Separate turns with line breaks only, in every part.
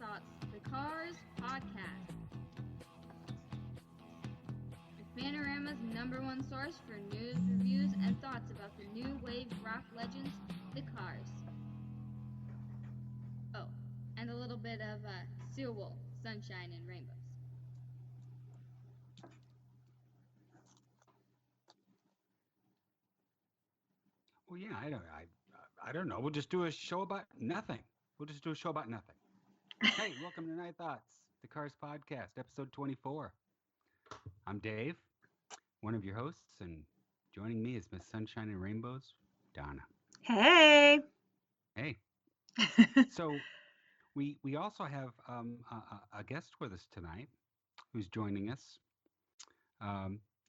Thoughts, the Cars podcast. The Panorama's #1 source for news, reviews, and thoughts about the new wave rock legends, the Cars. Oh, and a little bit of Steel Wool, Sunshine and Rainbows.
Well, yeah, I don't know. We'll just do a show about nothing. Hey, welcome to Night Thoughts, the Cars podcast, episode 24. I'm Dave, one of your hosts, and joining me is Miss Sunshine and Rainbows, Donna.
Hey.
Hey. So we also have a guest with us tonight who's joining us.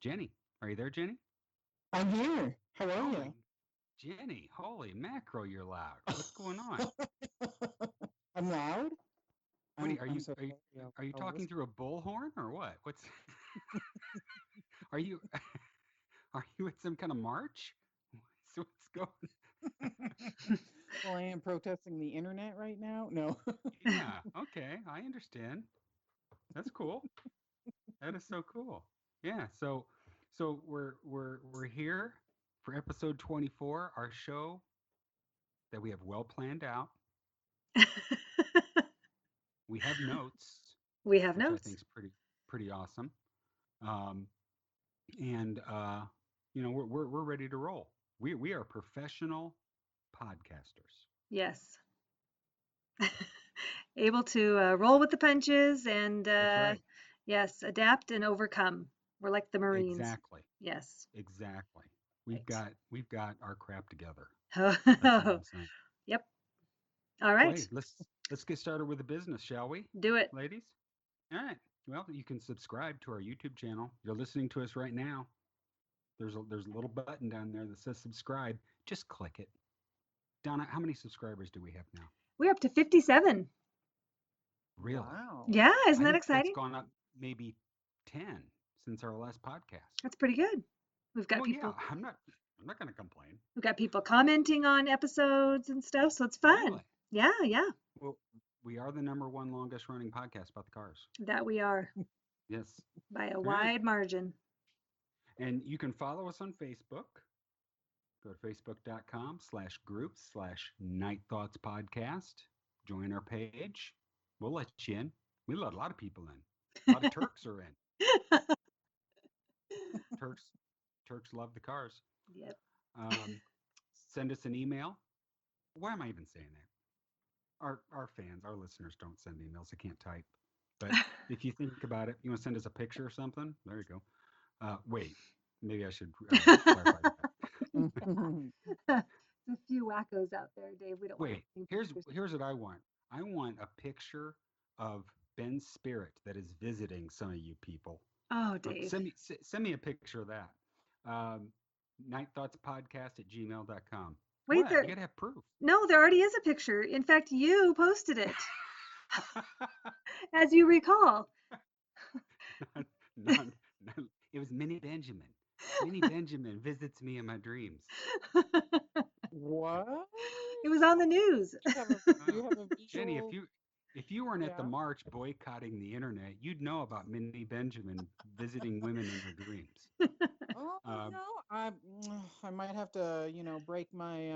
Jenny. Are you there, Jenny?
I'm here. How are you?
Jenny, holy mackerel, you're loud. What's going on?
I'm loud?
What are you talking through a bullhorn or what? What's are you at some kind of march? What's going?
Well, I am protesting the internet right now. No.
Yeah, okay, I understand. That's cool. That is so cool. Yeah, so we're here for episode 24, our show that we have well planned out. We have notes.
We have
which
notes.
I think is pretty awesome. And we're ready to roll. We are professional podcasters.
Yes. Able to roll with the punches and
That's right.
yes, adapt and overcome. We're like the Marines.
Exactly.
Yes.
Exactly. We've got our crap together.
Yep. All right.
Hey, let's get started with the business, shall we?
Do it.
Ladies. All right. Well, you can subscribe to our YouTube channel. You're listening to us right now. There's a little button down there that says subscribe. Just click it. Donna, how many subscribers do we have now?
We're up to 57.
Really?
Wow.
Yeah, isn't that exciting?
It's gone up maybe 10 since our last podcast.
That's pretty good. We've got people.
Yeah, I'm not going to complain.
We've got people commenting on episodes and stuff, so it's fun.
Really?
Yeah.
Well, we are the #1 longest running podcast about the cars.
That we are.
Yes.
By a wide margin.
And you can follow us on Facebook. Go to facebook.com/groups/Night Thoughts Podcast. Join our page. We'll let you in. We let a lot of people in. A lot of Turks are in. Turks love the cars.
Yep.
Send us an email. Why am I even saying that? Our fans, our listeners don't send emails. They can't type. But if you think about it, you want to send us a picture or something? There you go. Wait, maybe I should clarify that.
A few wackos out there, Dave. We don't
Wait, here's what I want. I want a picture of Ben's spirit that is visiting some of you people.
Oh, Dave.
Send me a picture of that. nightthoughtspodcast@gmail.com.
Wait,
you gotta have proof.
No, there already is a picture. In fact, you posted it, as you recall.
No, it was Minnie Benjamin. Minnie Benjamin visits me in my dreams.
What?
It was on the news.
You have a visual...
Jenny, if you weren't at the march boycotting the internet, you'd know about Minnie Benjamin visiting women in her dreams.
Oh, I might have to, break my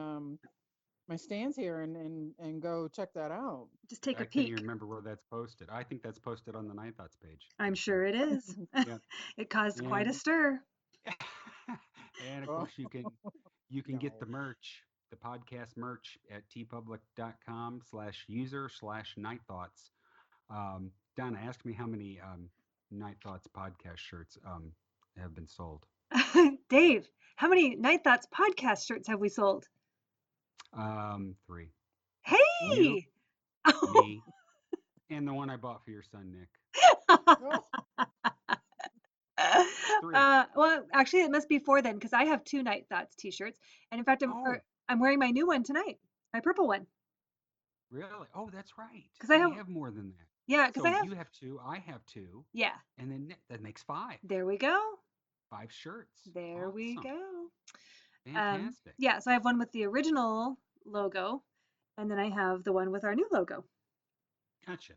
my stance here and go check that out.
Just take a peek.
I can't even remember where that's posted. I think that's posted on the Night Thoughts page.
I'm sure it is. Yeah. It caused quite a stir.
And of course, you can get the merch, the podcast merch at tpublic.com/user/nightthoughts. Donna, ask me how many Night Thoughts podcast shirts have been sold.
Dave, how many Night Thoughts podcast shirts have we sold?
3.
Hey!
You, me, and the one I bought for your son, Nick.
3. Well, actually, it must be 4 then, because I have 2 Night Thoughts t-shirts, and in fact, I'm wearing my new one tonight, my purple one.
Really? Oh, that's right.
Because
I have more than that.
Yeah, because
you have 2, I have 2.
Yeah.
And then that makes 5.
There we go.
5 shirts.
There we go.
Fantastic.
Yeah, so I have one with the original logo, and then I have the one with our new logo.
Gotcha.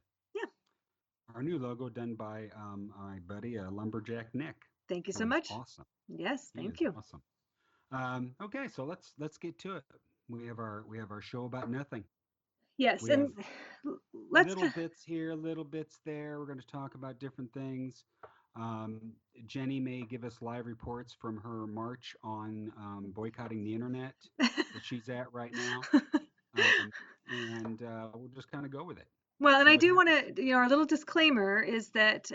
our new logo done by my buddy Lumberjack Nick.
Thank you
That
so
was
much.
awesome.
Yes,
He
thank
is
you.
awesome. Okay, so let's get to it. We have our show about nothing.
Yes,
We have
and let's
little bits here, little bits there. We're going to talk about different things. Um, Jenny may give us live reports from her march on boycotting the internet that she's at right now, and we'll just kind of go with it.
well, and
See
I
what
do want
happens.
to, our little disclaimer is that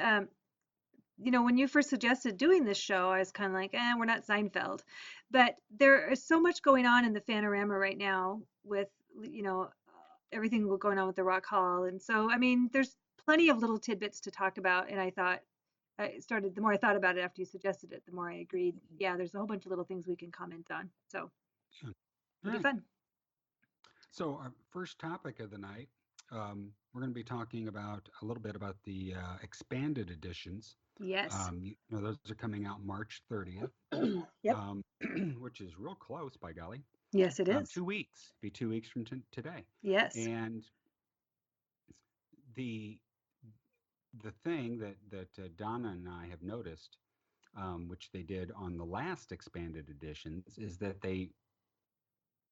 when you first suggested doing this show, I was kind of like, we're not Seinfeld. But there is so much going on in the Fanorama right now with, everything going on with the Rock Hall. And so, I mean, there's plenty of little tidbits to talk about. And I thought, the more I thought about it after you suggested it, the more I agreed. Yeah, there's a whole bunch of little things we can comment on. So
Yeah.
it'll be
Right.
fun.
So our first topic of the night, we're going to be talking about a little bit about the expanded editions.
Yes.
Those are coming out March 30th,
Yep.
which is real close, by golly.
Yes, it is.
2 weeks. Be 2 weeks from today.
Yes.
And the thing that Donna and I have noticed, which they did on the last expanded editions, is that they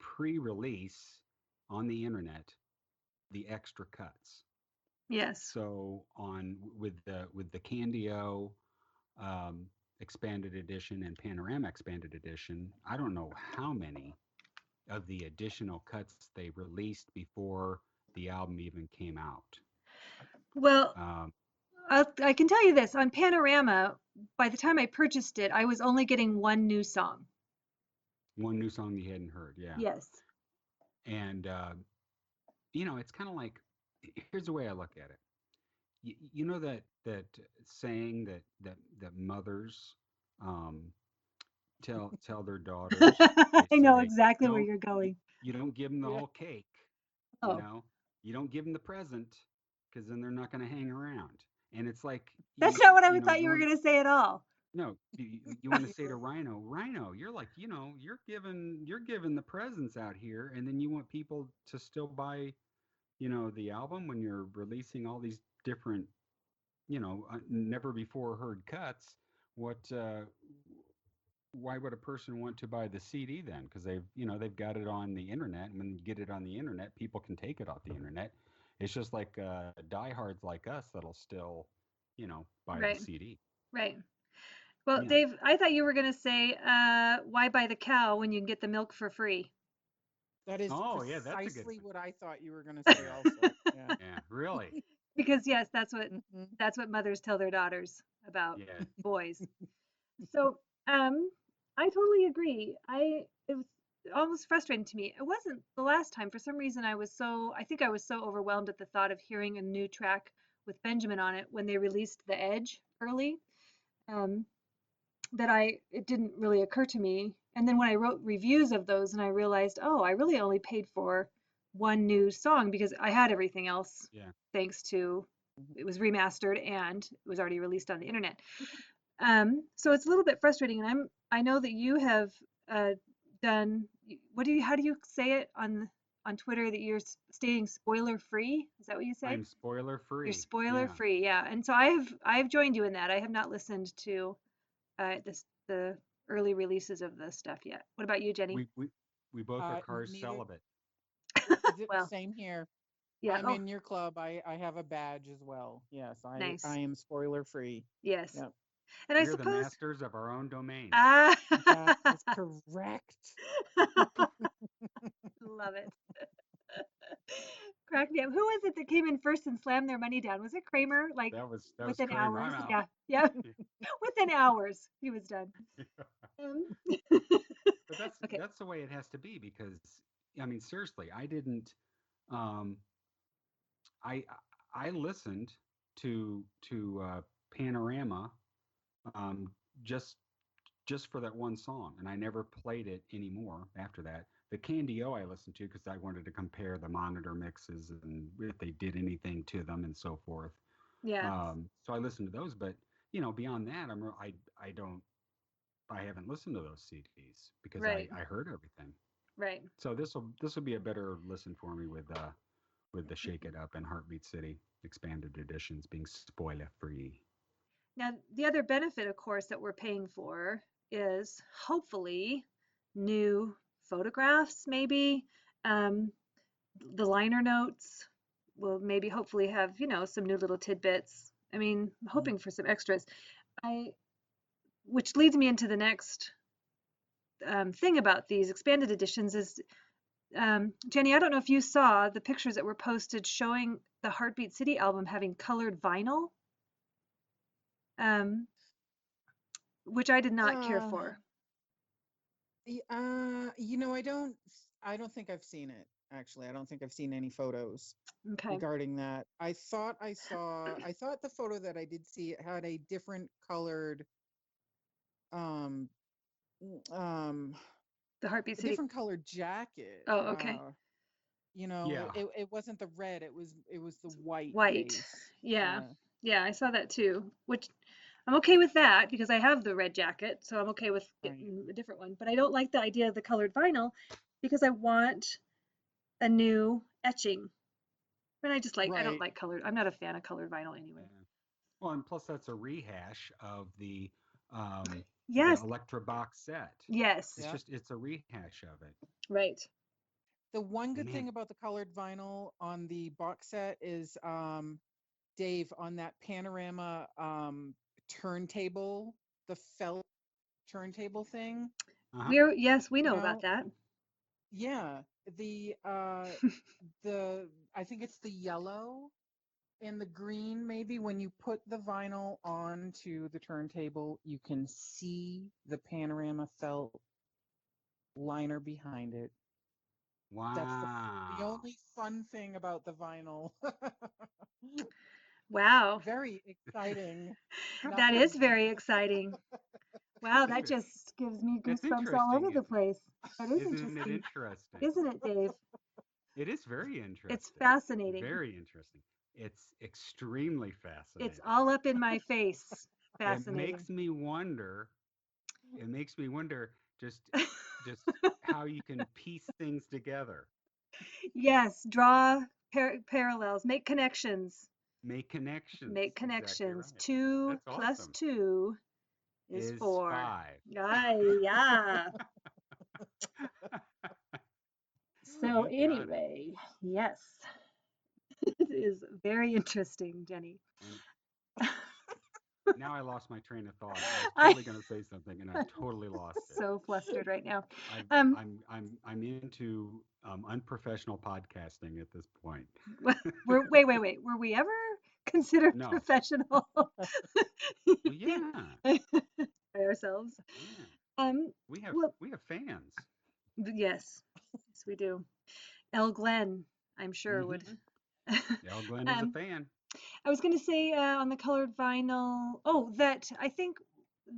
pre-release on the internet the extra cuts.
Yes.
So with the Candio expanded edition and Panorama expanded edition, I don't know how many of the additional cuts they released before the album even came out.
Well, I can tell you this, on Panorama, by the time I purchased it, I was only getting one new song.
One new song you hadn't heard, yeah.
Yes.
And it's kind of like, here's the way I look at it. You know that saying that mothers tell their daughters.
I know
Say,
exactly where you're going.
You don't give them the
Yeah.
whole cake.
Oh.
You don't give them the present because then they're not going to hang around. And it's like
That's not what I thought you were going to say at all.
No, you want to say to Rhino, you're like, you're giving the presents out here, and then you want people to still buy, the album when you're releasing all these different, never before heard cuts. Why would a person want to buy the CD then? Because they've got it on the internet, and when you get it on the internet, people can take it off the internet. It's just like diehards like us that'll still, buy
Right.
the CD.
Right. Well,
Yeah.
Dave, I thought you were going to say, why buy the cow when you can get the milk for free?
That is
that's
precisely what I thought you were going to say also. Yeah.
Yeah, really.
Because yes, that's
Mhm.
what mothers tell their daughters about
Yeah.
boys. So, I totally agree. It was almost frustrating to me. It wasn't the last time. For some reason, I think I was so overwhelmed at the thought of hearing a new track with Benjamin on it when they released The Edge early, that it didn't really occur to me. And then when I wrote reviews of those and I realized, oh, I really only paid for one new song because I had everything else.
Yeah.
Thanks to it was remastered and it was already released on the internet. So it's a little bit frustrating, and I know that you have done. How do you say it on Twitter that you're staying spoiler free? Is that what you say?
I'm spoiler free.
You're spoiler
Yeah.
free, yeah. And so I've joined you in that. I have not listened to the early releases of the stuff yet. What about you, Jenny?
We both are cars
neither.
celibate.
Well,
Same here.
yeah.
I'm in your club. I have a badge as well. Yes,
Nice.
I am spoiler free.
Yes.
Yep.
And I
We're the
suppose
masters of our own domain.
ah,
That is correct.
love it. Crack me up. Who was it that came in first and slammed their money down? Was it Kramer? Like
That was
within
Kramer.
hours?
I'm out.
Yeah, yeah. Within hours, he was done.
But
Okay.
that's the way it has to be because I mean seriously, I didn't I listened to Panorama just for that one song, and I never played it anymore after that. The Candio I listened to because I wanted to compare the monitor mixes and if they did anything to them and so forth.
Yeah.
So I listened to those, but beyond that, I haven't listened to those CDs because
Right.
I heard everything.
Right.
So this will be a better listen for me with the Shake It Up and Heartbeat City. expanded editions being spoiler free.
Now, the other benefit, of course, that we're paying for is hopefully new photographs, maybe. The liner notes will maybe hopefully have, some new little tidbits. I mean, I'm hoping for some extras. Which leads me into the next thing about these expanded editions is, Jenny, I don't know if you saw the pictures that were posted showing the Heartbeat City album having colored vinyl, which I did not care for.
I don't think I've seen it, actually. I don't think I've seen any photos
Okay.
regarding that. I thought the photo that I did see had a different colored
The Heartbeat
a
City.
different colored jacket.
Oh, okay.
Yeah.
It wasn't the red, it was the white
White.
base.
Yeah. Yeah, I saw that too, which I'm okay with that because I have the red jacket, so I'm okay with getting a different one. But I don't like the idea of the colored vinyl because I want a new etching. And I don't like colored. I'm not a fan of colored vinyl anyway.
Yeah. Well, and plus that's a rehash of the
Yes.
Electra box set.
Yes.
It's a rehash of it.
Right.
The one good thing about the colored vinyl on the box set is, Dave, on that panorama turntable, the felt turntable thing.
Yes, we know about that.
Yeah, the I think it's the yellow and the green, maybe when you put the vinyl onto the turntable, you can see the panorama felt liner behind it.
Wow.
That's the only fun thing about the vinyl.
Wow.
Very exciting.
That is very exciting. Wow, that just gives me
It's
goosebumps all over the place. That is
Isn't it
interesting.
interesting?
Isn't it, Dave?
It is very interesting.
It's fascinating.
Very interesting. It's extremely fascinating.
It's all up in my face. Fascinating.
It makes me wonder just how you can piece things together.
Yes, draw parallels, make connections.
Make connections.
Make connections.
Exactly right.
2
That's
plus
awesome.
2 is 4.
5.
Yeah. So
You got it.
anyway, yes. It is very interesting, Jenny.
Now I lost my train of thought. I was totally going to say something, and I totally lost it.
So flustered right now.
I'm into unprofessional podcasting at this point.
Wait. Were we ever considered professional?
Well, yeah.
By ourselves.
Yeah. We have fans.
Yes, we do. L. Glenn, I'm sure would.
L. Glenn is a fan.
I was going to say on the colored vinyl, that I think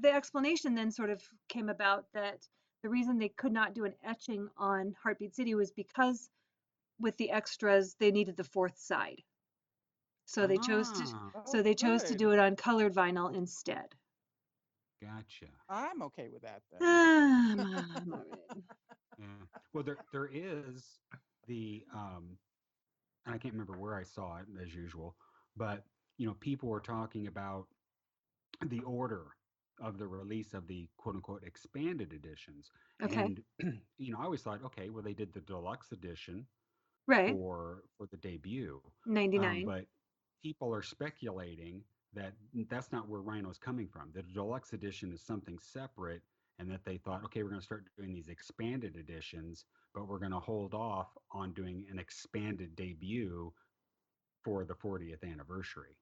the explanation then sort of came about that the reason they could not do an etching on Heartbeat City was because with the extras they needed the fourth side, so they chose to do it on colored vinyl instead.
Gotcha.
I'm okay with that then.
I'm all right.
Yeah. Well, there is the and I can't remember where I saw it as usual, but people were talking about the order of the release of the quote unquote expanded editions.
Okay.
And I always thought, okay, well, they did the deluxe edition
Right.
for the debut.
99.
But people are speculating that that's not where Rhino's coming from. The deluxe edition is something separate, and that they thought, okay, we're going to start doing these expanded editions, but we're going to hold off on doing an expanded debut for the 40th anniversary.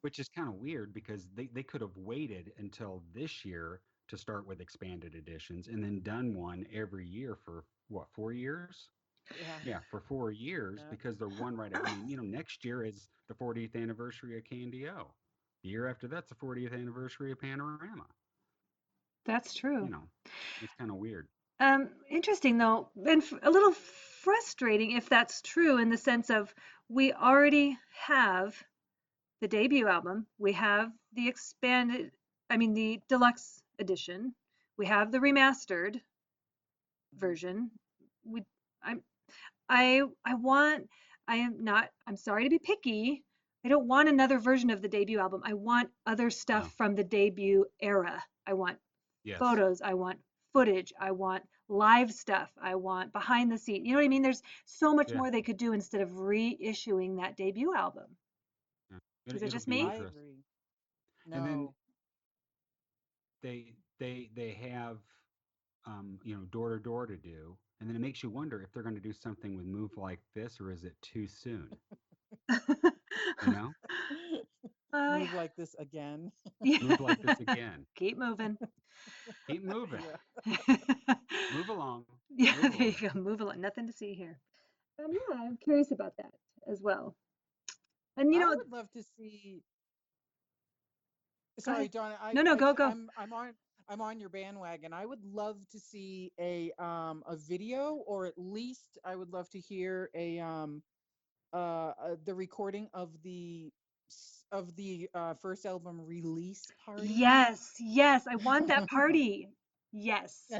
Which is kind of weird because they could have waited until this year to start with expanded editions and then done one every year for what, 4 years? Yeah, for 4 years, because they're one right. I mean, next year is the 40th anniversary of Candy-O. The year after that's the 40th anniversary of Panorama.
That's true.
It's kind of weird.
Interesting though, and a little frustrating if that's true, in the sense of we already have the debut album, we have the the deluxe edition, we have the remastered version. I want I'm sorry to be picky. I don't want another version of the debut album. I want other stuff
No.
from the debut era. I want
Yes.
photos. I want footage. I want live stuff. I want behind the scene. You know what I mean? There's so much
Yeah.
more they could do instead of reissuing that debut album.
Yeah.
Is it
It'll
just
be
me?
I
interesting.
agree.
And then
No.
they have door to door to do, and then it makes you wonder if they're going to do something with Move Like This, or is it too soon? You know,
I-
Move like this again.
Move Like This again.
Keep moving.
Keep moving.
Yeah.
Move along.
Yeah,
Move
there you
along.
go. Move along. Nothing to see here. Yeah, I'm curious about that as well. And
I would love to see.
Go
Sorry,
ahead.
Donna.
No, go.
I'm on your bandwagon. I would love to see a video, or at least I would love to hear the recording of the first album release party.
Yes, I want that party. Yes.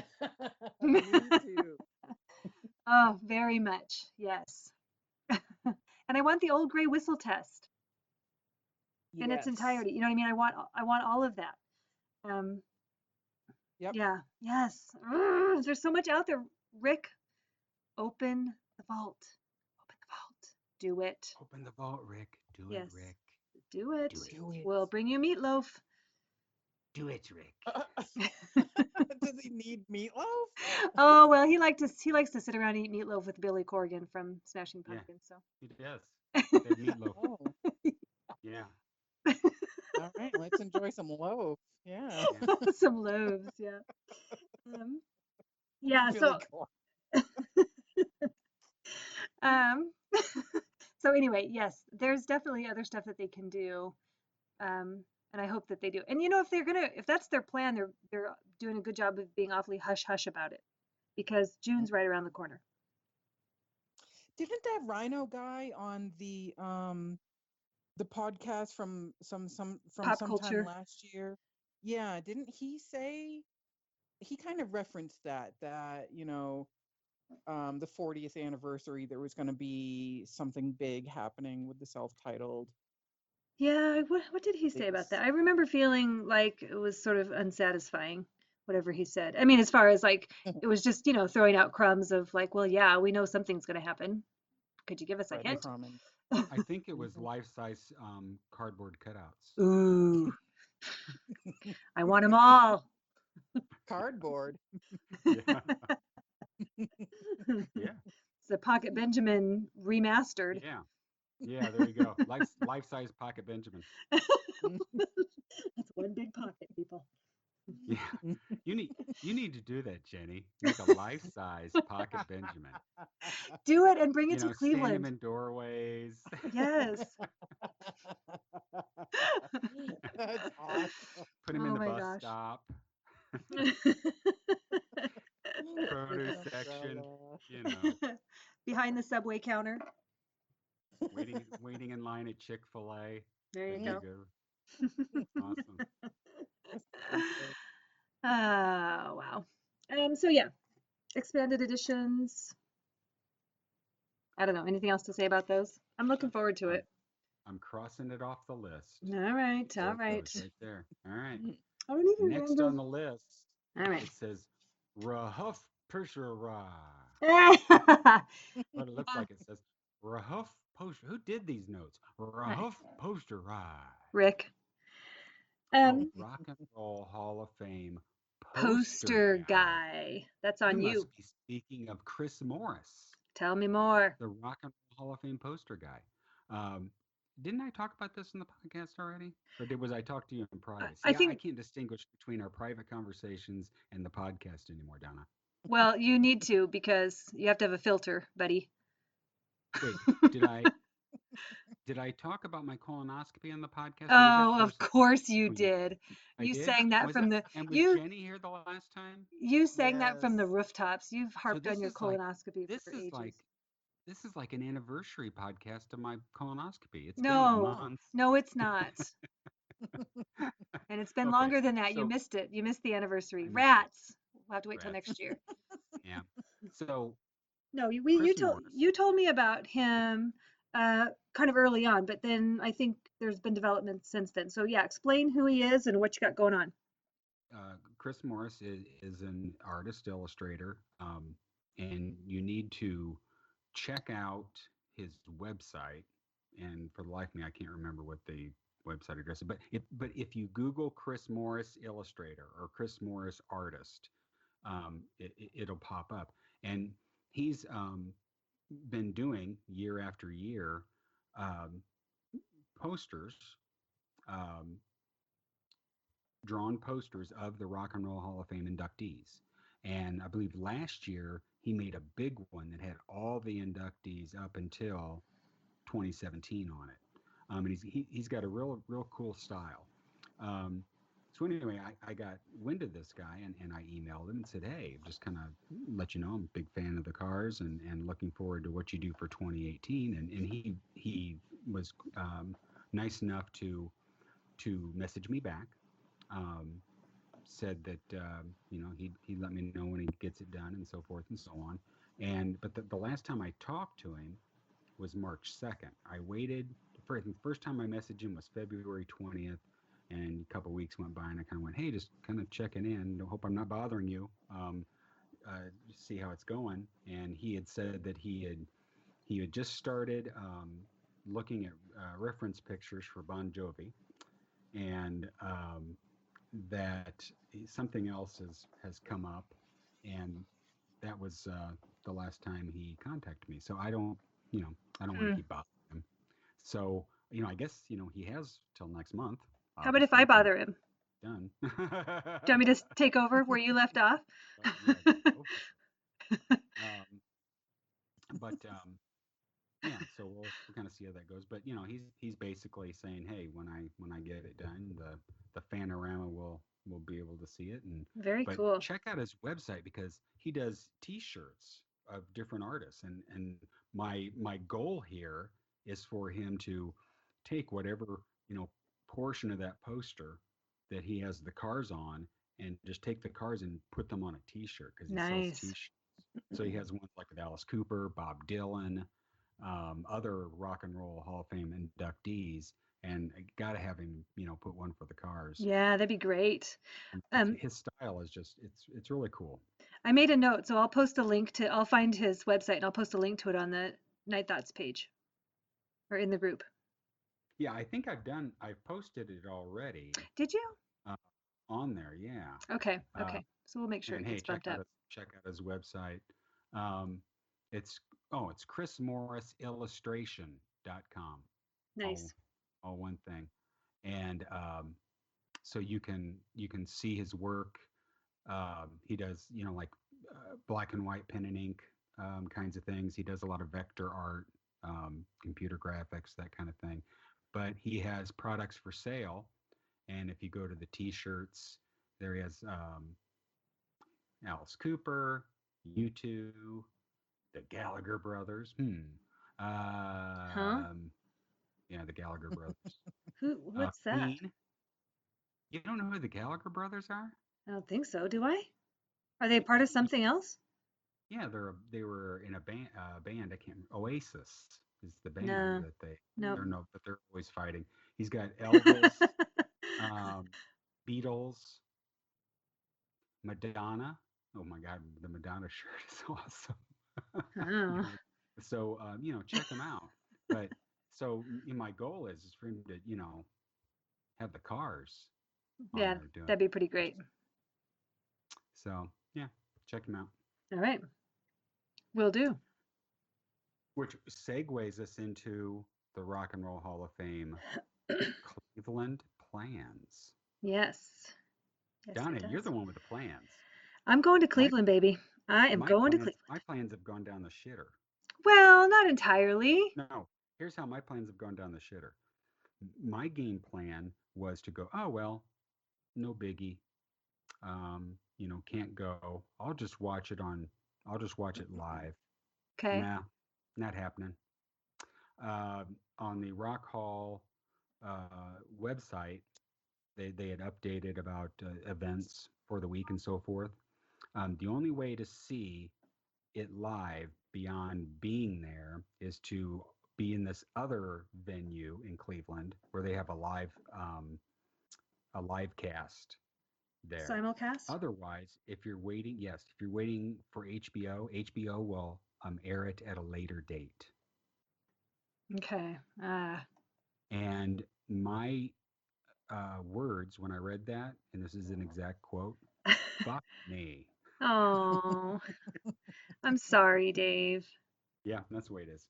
Me too.
Oh, very much. Yes. And I want the old gray whistle test in its
Yes.
entirety. You know what I mean? I want all of that.
Yep.
Yeah. Yes. There's so much out there. Rick, open the vault. Open the vault. Do it.
Open the vault, Rick. Do it,
Yes.
Rick.
Do it.
Do it.
We'll bring you meatloaf.
Do it, Rick.
Does he need meatloaf?
Oh, well, he likes to sit around and eat meatloaf with Billy Corgan from Smashing
Yeah.
Pumpkins. So
He does. They have meatloaf.
Oh,
Yeah.
all right. Let's enjoy some loaf. Yeah.
Yeah.
some loaves, yeah. Yeah,
Billy Corgan.
um so anyway, yes, there's definitely other stuff that they can do. And I hope that they do. And if that's their plan, they're doing a good job of being awfully hush hush about it, because June's right around the corner.
Didn't that Rhino guy on the podcast from
Pop
sometime
culture.
last year? Yeah, didn't he say, he kind of referenced that the 40th anniversary, there was going to be something big happening with the self-titled.
Yeah, what did he say about that? I remember feeling like it was sort of unsatisfying, whatever he said. I mean, as far as like, it was just, throwing out crumbs of like, well, yeah, we know something's going to happen. Could you give us a hint?
Breadcrumbing.
I think it was life-size cardboard cutouts.
Ooh, I want them all.
Cardboard.
Yeah. Yeah.
It's the Pocket Benjamin remastered.
Yeah. Yeah, there you go. Life-size Pocket Benjamin.
That's one big pocket, people.
Yeah. You need to do that, Jenny. Make a life-size Pocket Benjamin.
Do it and bring it to
Stand
Cleveland.
him in doorways.
Yes.
That's awesome.
Put him in
Oh
the
my
bus
gosh.
stop. Produce section.
Behind the subway counter.
Waiting in line at Chick-fil-A.
There you go.
Awesome.
Oh, wow. So yeah, expanded editions. I don't know. Anything else to say about those? I'm looking forward to it.
I'm crossing it off the list.
All right.
There
All
it
right.
goes, right there. All right.
I don't even
Next
remember.
on the list,
All right.
it says Rahuff Pershera. What it looks like, it says Rahuff Poster. Who did these notes? Rahuff Poster Ride.
Rick.
Rock and Roll Hall of Fame
Poster guy. That's on you.
Must be speaking of Chris Morris.
Tell me more.
The Rock and Roll Hall of Fame poster guy. Didn't I talk about this in the podcast already? Or was I talk to you in private?
I think
I can't distinguish between our private conversations and the podcast anymore, Donna.
Well, you need to, because you have to have a filter, buddy.
Wait, did I talk about my colonoscopy on the podcast?
Oh, of course you did. You
did?
sang that from the
And was Jenny here the last time?
You sang that from the rooftops. You've harped on your
is like-
colonoscopy for ages.
This is like an anniversary podcast of my colonoscopy. It's been
No,
months.
no, it's not. And it's been
Okay,
longer than that. You
so-
missed it. You missed the anniversary.
I missed it.
Rats. We'll have to wait till
Rats.
next year.
Yeah. So
No,
Chris
you told me about him kind of early on, but then I think there's been developments since then. So yeah, explain who he is and what you got going on.
Chris Morris is an artist illustrator, and you need to check out his website. And for the life of me, I can't remember what the website address is. But if you Google Chris Morris illustrator or Chris Morris artist, it'll pop up. And he's been doing year after year um, posters, um, drawn posters of the Rock and Roll Hall of Fame inductees. And I believe last year he made a big one that had all the inductees up until 2017 on it. And he's got a real cool style. Um, so anyway, I got wind of this guy and I emailed him and said, hey, just kind of let you know I'm a big fan of the cars and looking forward to what you do for 2018. And he was nice enough to message me back. Said that he'd let me know when he gets it done and so forth and so on. But the last time I talked to him was March 2nd. I waited for, I think the first time I messaged him was February 20th, and a couple of weeks went by, and I kind of went, hey, just kind of checking in. Hope I'm not bothering you. See how it's going. And he had said that he had just started looking at reference pictures for Bon Jovi, and that something else has come up, and that was the last time he contacted me. So I don't want to keep bothering him. So I guess he has till next month.
How about if I
obviously,
bother him?
done.
Do you want me to take over where you left off?
Yeah, go for it. But yeah, so we'll kind of see how that goes. But he's basically saying, hey, when I get it done, the Fanorama will be able to see it.
Very
But
cool.
check out his website because he does T-shirts of different artists, and my goal here is for him to take whatever portion of that poster that he has the cars on, and just take the cars and put them on a T-shirt because he sells
Nice.
T-shirts. So he has ones like with Alice Cooper, Bob Dylan, other Rock and Roll Hall of Fame inductees, and I got to have him, put one for the cars.
Yeah, that'd be great.
His style is just, it's really cool.
I made a note, so I'll post a link to, I'll find his website and I'll post a link to it on the Night Thoughts page or in the group.
Yeah, I think I've posted it already.
Did you?
On there, yeah.
Okay. So we'll make sure
and
it
hey,
gets bumped up.
check out his website. It's chrismorrisillustration.com.
Nice.
All one thing. And so you can see his work. He does like black and white pen and ink kinds of things. He does a lot of vector art, computer graphics, that kind of thing. But he has products for sale, and if you go to the T-shirts, there he has Alice Cooper, U2, the Gallagher brothers. Yeah, the Gallagher brothers.
What's that?
Queen. You don't know who the Gallagher brothers are?
I don't think so. Do I? Are they part of something else?
Yeah, they were in a band. I can't. Oasis is the band
No.
that they.
Nope.
No, but they're always fighting. He's got Elvis, Beatles, Madonna. Oh my God, the Madonna shirt is awesome.
Oh.
So check him out. But so my goal is for him to have the cars on
Yeah,
there doing.
that'd be pretty great.
So yeah, check him out.
All right. Will do.
Which segues us into the Rock and Roll Hall of Fame Cleveland plans.
Yes.
Donna, you're the one with the plans.
I'm going to Cleveland, baby. I am going to Cleveland.
My plans have gone down the shitter.
Well, not entirely.
No, here's how my plans have gone down the shitter. My game plan was to go, oh, well, no biggie. Can't go. I'll just watch it live.
Okay.
Nah, not happening. On the Rock Hall website, they had updated about events for the week and so forth. The only way to see it live beyond being there is to be in this other venue in Cleveland where they have a live cast there.
Simulcast?
Otherwise, if you're waiting, yes, if you're waiting for HBO will air it at a later date.
Okay.
And my words when I read that, and this is an exact quote, fuck me.
Oh, I'm sorry, Dave.
Yeah, that's the way it is.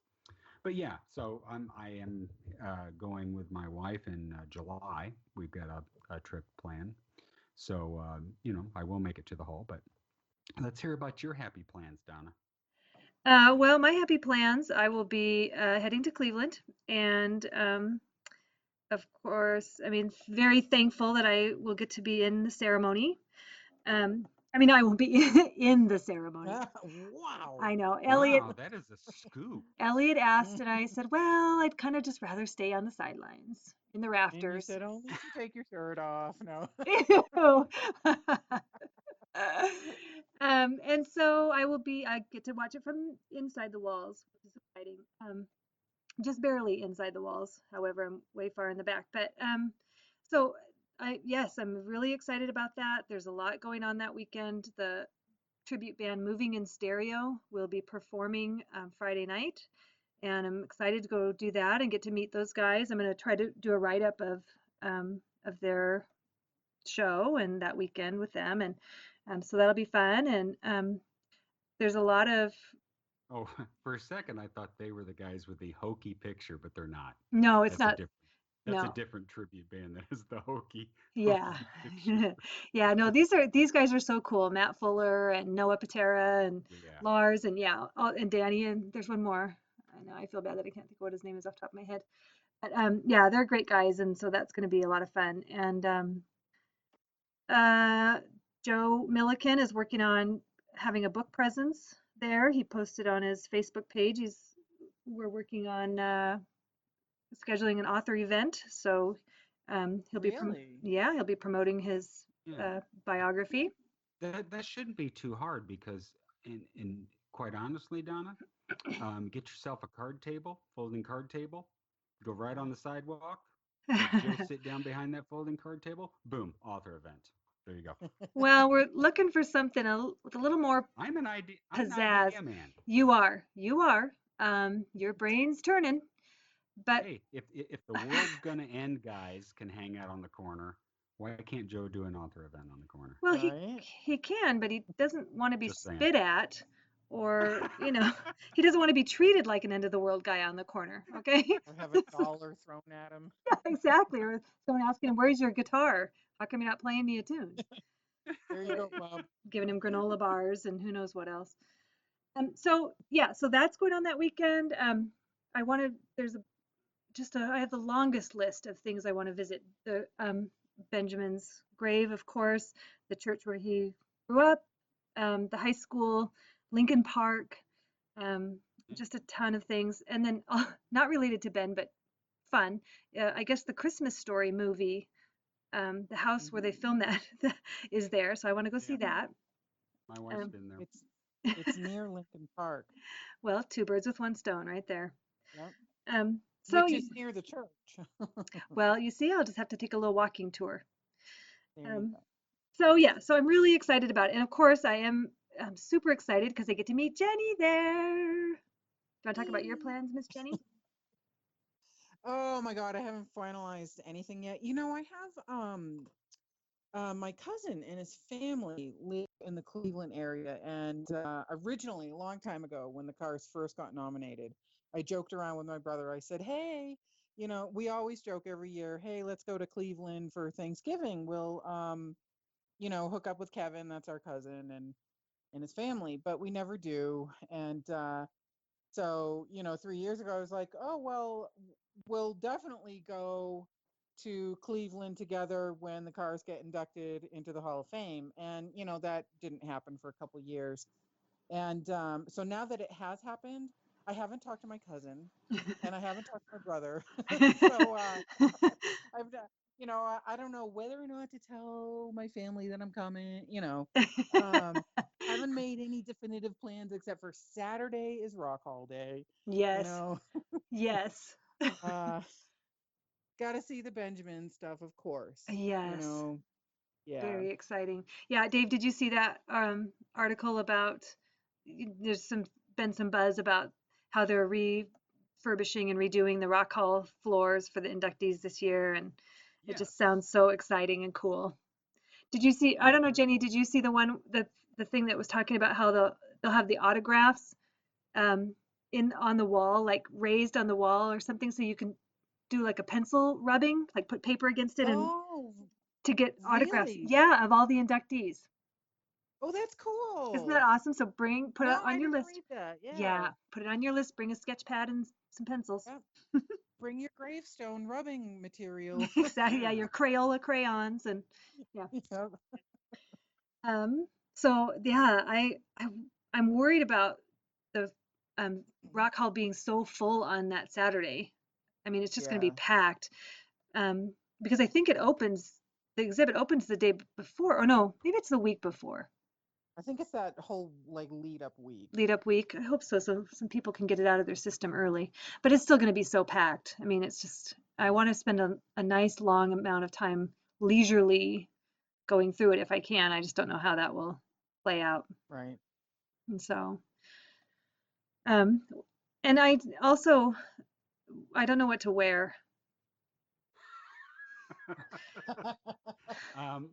But yeah, so I am going with my wife in July. We've got a trip planned. So, I will make it to the hall, but let's hear about your happy plans, Donna.
Well, my happy plans, I will be heading to Cleveland, and of course, I mean, very thankful that I will get to be in the ceremony. I mean, I won't be in the ceremony.
Wow.
I know.
Wow, that is a scoop.
Elliot asked, and I said, well, I'd kind of just rather stay on the sidelines in the
And you
rafters.
said only if you take your shirt off. No.
Ew. And so I get to watch it from inside the walls, which is exciting. Just barely inside the walls. However, I'm way far in the back. But so yes, I'm really excited about that. There's a lot going on that weekend. The tribute band Moving in Stereo will be performing Friday night, and I'm excited to go do that and get to meet those guys. I'm going to try to do a write-up of their show and that weekend with them, and so that'll be fun. And there's a lot of
Oh, for a second I thought they were the guys with the hokey picture, but they're not.
no, it's
That's a
not.
different that's a
No.
different tribute band that is the hokey
Yeah.
picture.
Yeah, no, these guys are so cool. Matt Fuller and Noah Patera and
Yeah.
Lars and yeah, and Danny, and there's one more. I know I feel bad that I can't think of what his name is off the top of my head. But yeah, they're great guys, and so that's going to be a lot of fun. And uh Joe Milliken is working on having a book presence there. He posted on his Facebook page. We're working on scheduling an author event, so he'll be
Really?
he'll be promoting his
Yeah.
biography.
That shouldn't be too hard because in quite honestly, Donna, get yourself a folding card table, go right on the sidewalk, let Joe sit down behind that folding card table, boom, author event. There you go.
Well, we're looking for something with a little more
I'm an idea
pizzazz.
man.
You are. Your brain's turning, but
Hey, if the world's gonna end, guys can hang out on the corner. Why can't Joe do an author event on the corner?
well,
Right?
he can, but he doesn't want to be
Just saying.
spit at, or he doesn't want to be treated like an end of the world guy on the corner. Okay.
Or have a dollar thrown at him.
Yeah, exactly. Or someone asking him, "Where's your guitar? How come you're not playing me a tune?"
There you go, Bob.
Giving him granola bars and who knows what else. So yeah, so that's going on that weekend. I want to. I have the longest list of things I want to visit. The Benjamin's grave, of course, the church where he grew up, the high school, Lincoln Park, just a ton of things. And then not related to Ben, but fun. I guess the Christmas Story movie, the house where they filmed that is there. So I want to go see that.
My wife's been there.
It's near Lincoln Park.
Well, two birds with one stone right there.
Yep.
So
Which is near the church.
well, you see, I'll just have to take a little walking tour.
There you go.
So yeah, so I'm really excited about it. And of course, I'm super excited because I get to meet Jenny there. Do you want to talk about your plans, Miss Jenny?
Oh my God, I haven't finalized anything yet. I have my cousin and his family live in the Cleveland area, and originally, a long time ago, when the Cars first got nominated, I joked around with my brother. I said, "Hey, we always joke every year. Hey, let's go to Cleveland for Thanksgiving. We'll, hook up with Kevin. That's our cousin and his family, but we never do." And so, 3 years ago, I was like, "Oh well, we'll definitely go to Cleveland together when the Cars get inducted into the Hall of Fame." And, that didn't happen for a couple years. And so now that it has happened, I haven't talked to my cousin and I haven't talked to my brother. So I've done, I don't know whether or not to tell my family that I'm coming, Um, haven't made any definitive plans except for Saturday is Rock Hall Day.
Yes. Yes.
Uh, got to see the Benjamin stuff, of course.
Yes.
Yeah.
Very exciting. Yeah, Dave, did you see that article about there's been some buzz about how they're refurbishing and redoing the Rock Hall floors for the inductees this year, and it
Yes.
just sounds so exciting and cool. Did you see, I don't know, Jenny, did you see the thing that was talking about how they'll have the autographs on the wall, like raised on the wall or something, so you can do like a pencil rubbing, like put paper against it and to get autographs.
Really?
Yeah, of all the inductees.
Oh, that's cool.
Isn't that awesome? So put it
No,
on
I
your
didn't
list.
read that.
Yeah, put it on your list. Bring a sketch pad and some pencils.
Yep. Bring your gravestone rubbing material.
Exactly. Yeah, your Crayola crayons and yeah.
Yep.
So yeah, I'm worried about the Rock Hall being so full on that Saturday. I mean, it's just going to be
Yeah.
packed. Because I think the exhibit opens the day before, or no, maybe it's the week before.
I think it's that whole like lead up week.
Lead up week. I hope so. So some people can get it out of their system early. But it's still going to be so packed. I mean, it's just, I want to spend a nice long amount of time leisurely going through it if I can. I just don't know how that will play out.
Right.
And so, and I also, I don't know what to wear.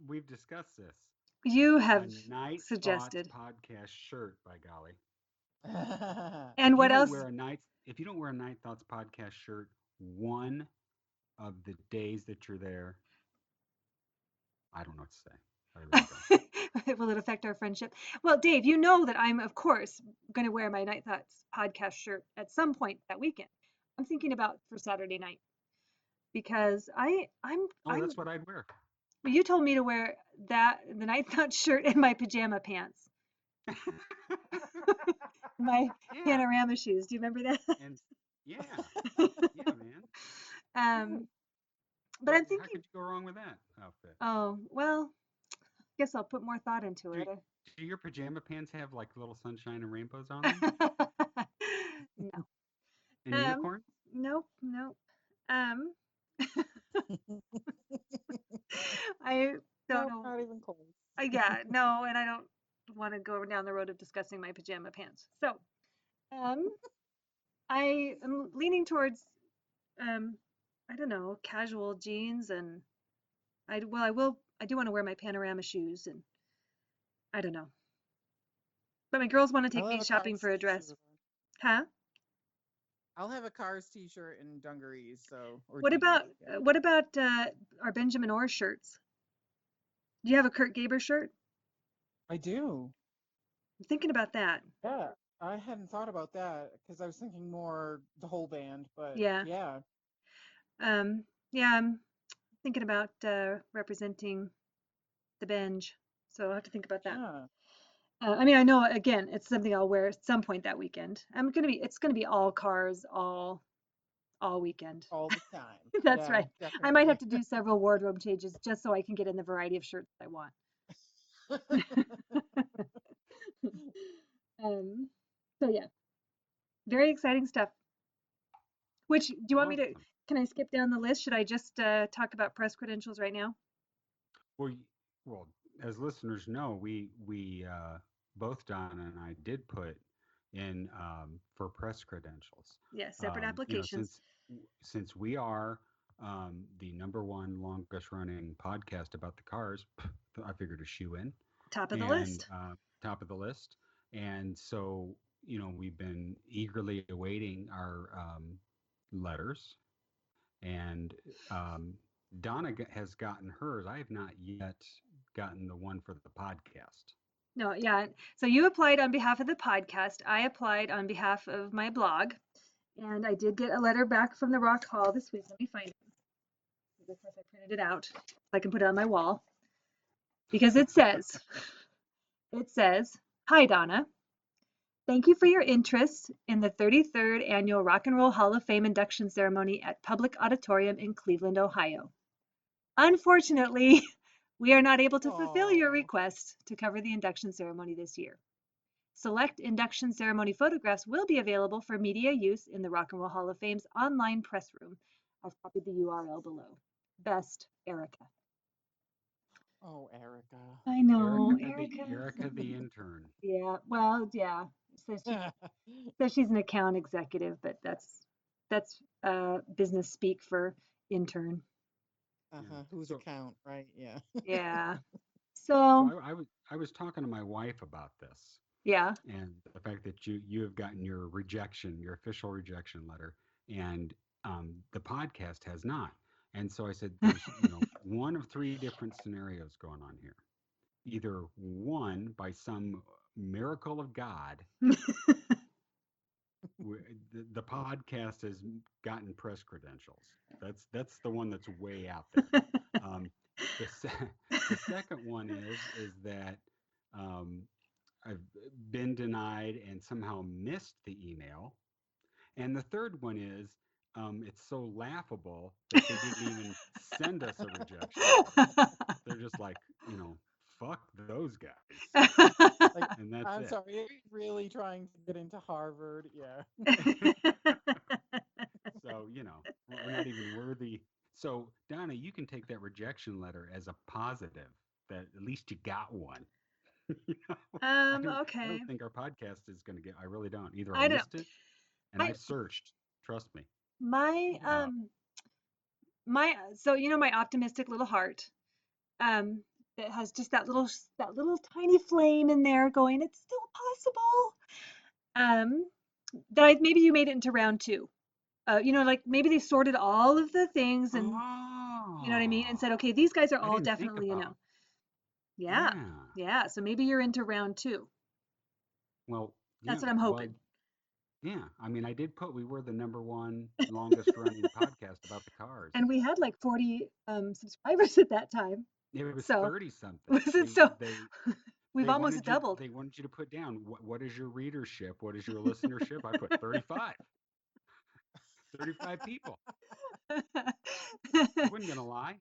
We've discussed this.
You
A
have
Night
suggested.
Thoughts podcast shirt, by golly.
And
If
what
you don't
else?
if you don't wear a Night Thoughts podcast shirt one of the days that you're there, I don't know what to say. I really don't.
Will it affect our friendship? Well, Dave, you know that I'm, of course, going to wear my Night Thoughts podcast shirt at some point that weekend. I'm thinking about for Saturday night because I'm
That's what I'd wear.
well, you told me to wear the Night Thoughts shirt and my pajama pants. My
Yeah.
panorama shoes. Do you remember that?
And yeah, man.
But I'm
How
thinking,
could you go wrong with that outfit?
oh, well, guess I'll put more thought into it.
Do your pajama pants have like little sunshine and rainbows on them?
No.
And unicorns?
Nope. I don't know.
Not even close.
Yeah, no, and I don't want to go down the road of discussing my pajama pants. So, I am leaning towards, I don't know, casual jeans, and I do want to wear my panorama shoes, and I don't know. But my girls want to take
I'll
me
have a
shopping
Cars
for a dress.
t-shirt
Huh?
on. I'll have a Cars t-shirt and dungarees. Or
What
jeans,
about
yeah.
our Benjamin Orr shirts? Do you have a Kurt Gaber shirt?
I do.
I'm thinking about that.
Yeah. I hadn't thought about that because I was thinking more the whole band, but
Yeah.
yeah.
Yeah, I'm thinking about representing the Benj, so I'll have to think about that.
Yeah.
I mean, I know again, it's something I'll wear at some point that weekend. It's gonna be all Cars all weekend.
All the time.
That's
Yeah,
right.
definitely.
I might have to do several wardrobe changes just so I can get in the variety of shirts I want. So yeah, very exciting stuff. Which do you want me to?
Awesome.
Can I skip down the list? Should I just talk about press credentials right now?
Well, as listeners know, we both Donna and I did put in for press credentials.
Yes, separate applications.
Since we are the number one longest running podcast about the cars, I figured a shoe in.
Top of the list.
Top of the list. And so, we've been eagerly awaiting our letters. And Donna has gotten hers. I have not yet gotten the one for the podcast.
No, yeah. So you applied on behalf of the podcast. I applied on behalf of my blog. And I did get a letter back from the Rock Hall this week. Let me find it. Of course, I printed it out. I can put it on my wall. Because it says, "Hi, Donna. Thank you for your interest in the 33rd Annual Rock and Roll Hall of Fame induction ceremony at Public Auditorium in Cleveland, Ohio. Unfortunately, we are not able to fulfill your
Aw.
request to cover the induction ceremony this year. Select induction ceremony photographs will be available for media use in the Rock and Roll Hall of Fame's online press room. I've copied the URL below. Best, Erica.
Oh, Erica.
I know,
Erica the intern.
Yeah, well, yeah. Says she's an account executive, but that's business speak for intern.
Whose
So-
account, right? Yeah.
Yeah.
So
So
I was talking to my wife about this
yeah.
and the fact that you have gotten your rejection, your official rejection letter, and the podcast has not. And so I said, there's one of three different scenarios going on here. Either one, by some miracle of God, the podcast has gotten press credentials. That's the one that's way out there. The second one is that I've been denied and somehow missed the email. And the third one is it's so laughable that they didn't even send us a rejection letter. They're just like, fuck those guys.
Like,
And that's
I'm
it.
sorry, are you really trying to get into Harvard? Yeah.
So, we're not even worthy. So, Donna, you can take that rejection letter as a positive that at least you got one. I
Okay.
don't think our podcast is going to get, I really don't. Either
I
I
don't
missed it and
I
I've searched, trust me.
my so my optimistic little heart that has just that little tiny flame in there going, it's still possible. That maybe you made it into round two. Like maybe they sorted all of the things and you know what I mean, and said, okay, these guys are
I
all
didn't think
definitely,
about.
Yeah.
Yeah.
Yeah. So maybe you're into round two.
Well,
That's
yeah,
what I'm
well,
hoping.
yeah. I mean, I did put we were the number one longest running podcast about the cars.
And we had like 40 subscribers at that time.
It was
So
30 something.
was it so?
They
We've
they
almost
wanted you
doubled.
they wanted you to put down what is your readership, what is your listenership. I put 35 people. I wasn't gonna lie.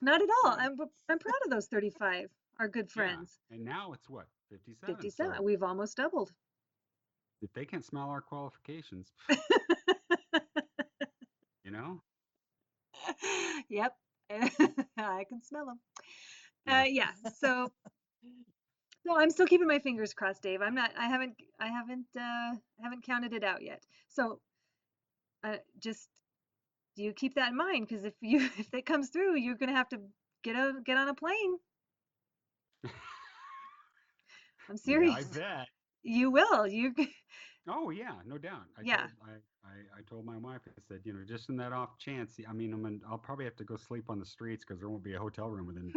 Not at all.
Yeah.
I'm proud of those 35, our good friends.
And now it's what, 57.
57.
So
We've almost doubled.
if they can't smell our qualifications, you know.
Yep. I can smell them.
Yeah.
Yeah. So I'm still keeping my fingers crossed, Dave. I haven't counted it out yet. So just you keep that in mind, because if that comes through, you're gonna have to get on a plane. I'm
Yeah, I
serious.
bet.
You will.
Oh yeah, no doubt.
Yeah.
I told my wife, I said, just in that off chance, I mean, I'll probably have to go sleep on the streets because there won't be a hotel room within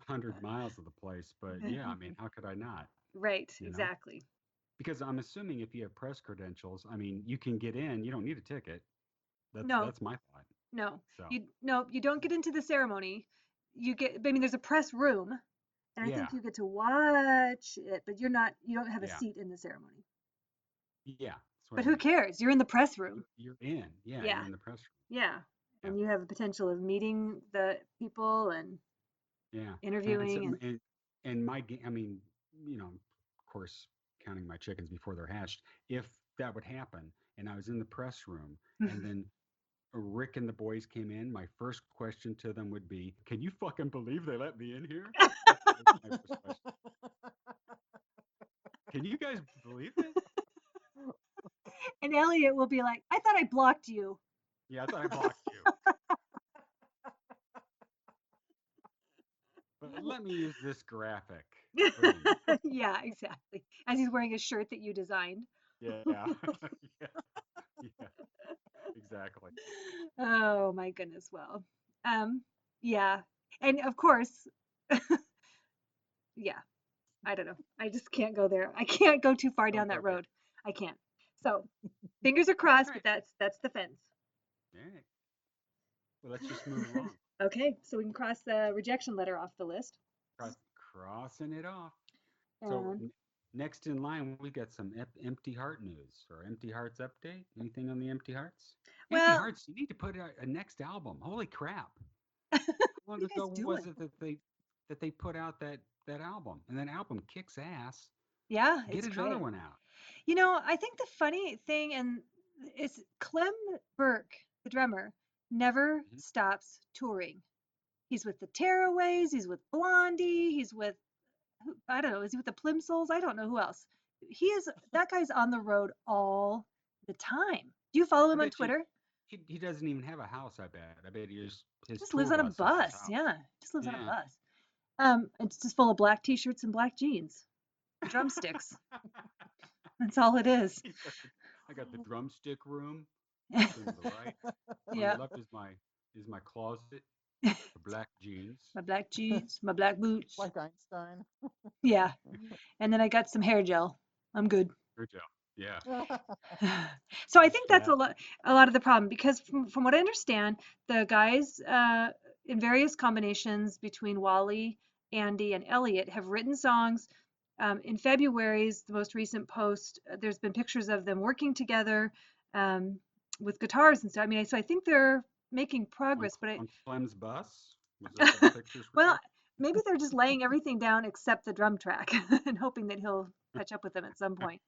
100 miles of the place. But yeah, I mean, how could I not?
Right.
You know?
Exactly.
Because I'm assuming if you have press credentials, I mean, you can get in. You don't need a ticket.
No.
That's my thought.
No.
So
You don't get into the ceremony. I mean, there's a press room, and I
yeah,
think you get to watch it, but you don't have a
yeah,
seat in the ceremony.
yeah. That's what
But
I
who
mean.
cares? You're in the press room.
You're in. Yeah,
Yeah.
you're in the press room.
Yeah.
Yeah.
And you have the potential of meeting the people and
Yeah.
interviewing
And I mean, of course, counting my chickens before they're hatched. If that would happen, and I was in the press room, and then Rick and the boys came in, my first question to them would be, "Can you fucking believe they let me in here?" That's my first question. Can you guys believe this?
and Elliot will be like, I thought I blocked you.
Yeah, I thought I blocked you. But let me use this graphic. Boom.
Yeah, exactly. As he's wearing a shirt that you designed.
Yeah. Yeah. Yeah. Exactly.
Oh my goodness. Well, yeah. And of course, yeah, I don't know. I just can't go there. I can't go too far down that
Okay.
road. I can't. So fingers are crossed,
All right.
but that's the fence.
All right. Well, let's just move along.
Okay, so we can cross the rejection letter off the list.
Crossing it off. So next in line, we got some empty heart news or empty hearts update. Anything on the empty hearts? Empty
Well,
hearts. You need to put out a next album. Holy crap!
what
How long
are you guys
ago was
doing?
it that they put out that album? And that album kicks ass.
Yeah,
Get
it's
another
great.
one out.
You know, I think the funny thing and is Clem Burke, the drummer, never
Mhm.
stops touring. He's with the Tearaways, he's with Blondie, he's with I don't know, is he with the Plimsolls? I don't know who else. That guy's on the road all the time. Do you follow
I
him on
bet you
Twitter?
he doesn't even have a house. I bet. I bet his
Just
tour
lives on a
bus is his
bus.
house.
Yeah, just lives on a
Yeah.
bus. It's just full of black t-shirts and black jeans and drumsticks. That's all it is.
I got the drumstick room. Turn to the right. On the
Yeah.
left is my closet for black jeans.
My black jeans, my black boots.
Like Einstein.
Yeah. And then I got some hair gel. I'm good.
Good job. Yeah.
So I
Just
think that's
flat.
a lot of the problem because from what I understand, the guys in various combinations between Wally, Andy, and Elliot have written songs. In February's the most recent post, there's been pictures of them working together um, with guitars and stuff. I mean, so I think they're making progress, but
On Clem's bus. Was that what the pictures
well,
were?
maybe they're just laying everything down except the drum track and hoping that he'll catch up with them at some point.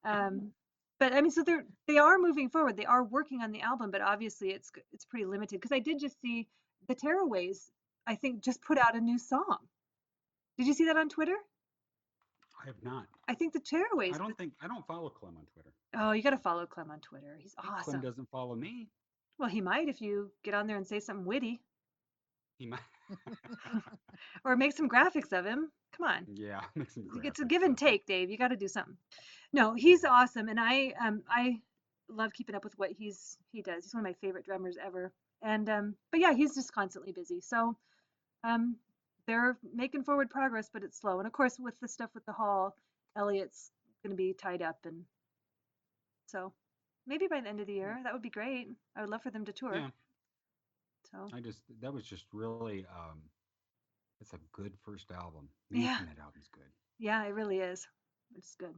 Um, but I mean, so they are moving forward. They are working on the album, but obviously it's pretty limited. Because I did just see the Tearaways, I think, just put out a new song. Did you see that on Twitter?
I have not.
I think the Tearaways.
I don't follow Clem on Twitter.
Oh, you got to follow Clem on Twitter. He's
I think Clem
awesome.
doesn't follow me.
Well, he might if you get on there and say something witty
He might.
or make some graphics of him. Come on.
Yeah, make some graphics.
It's a give and
of him.
take, Dave. You got to do something. No, he's awesome, and I love keeping up with what he does. He's one of my favorite drummers ever. And but yeah, he's just constantly busy. So um, they're making forward progress, but it's slow. And of course, with the stuff with the hall, Elliot's going to be tied up, and so maybe by the end of the year, that would be great. I would love for them to tour.
Yeah.
So
That was just really it's a good first album.
yeah,
Man, that album's good.
yeah, it really is. It's good.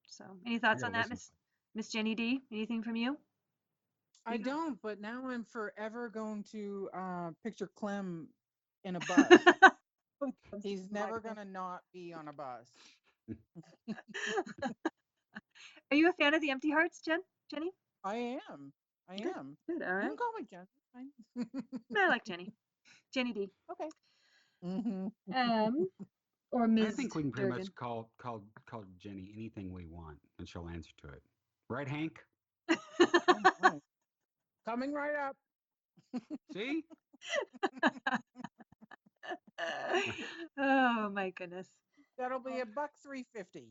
So any
I
thoughts
gotta
on that,
listen.
Miss Jenny D? Anything from you?
I don't, but now I'm forever going to picture Clem in a bus. He's never going to not be on a bus.
Are you a fan of the Empty Hearts, Jenny?
I am. I
Good,
am.
good. All
You
right.
can call me Jen. It's fine.
I like Jenny. Jenny D.
Okay. Mm-hmm.
Or
I
Ms.
think we can pretty
Durgin.
much call Jenny anything we want, and she'll answer to it. Right, Hank?
Right. Coming right up.
See?
Oh my goodness.
That'll be $1.350.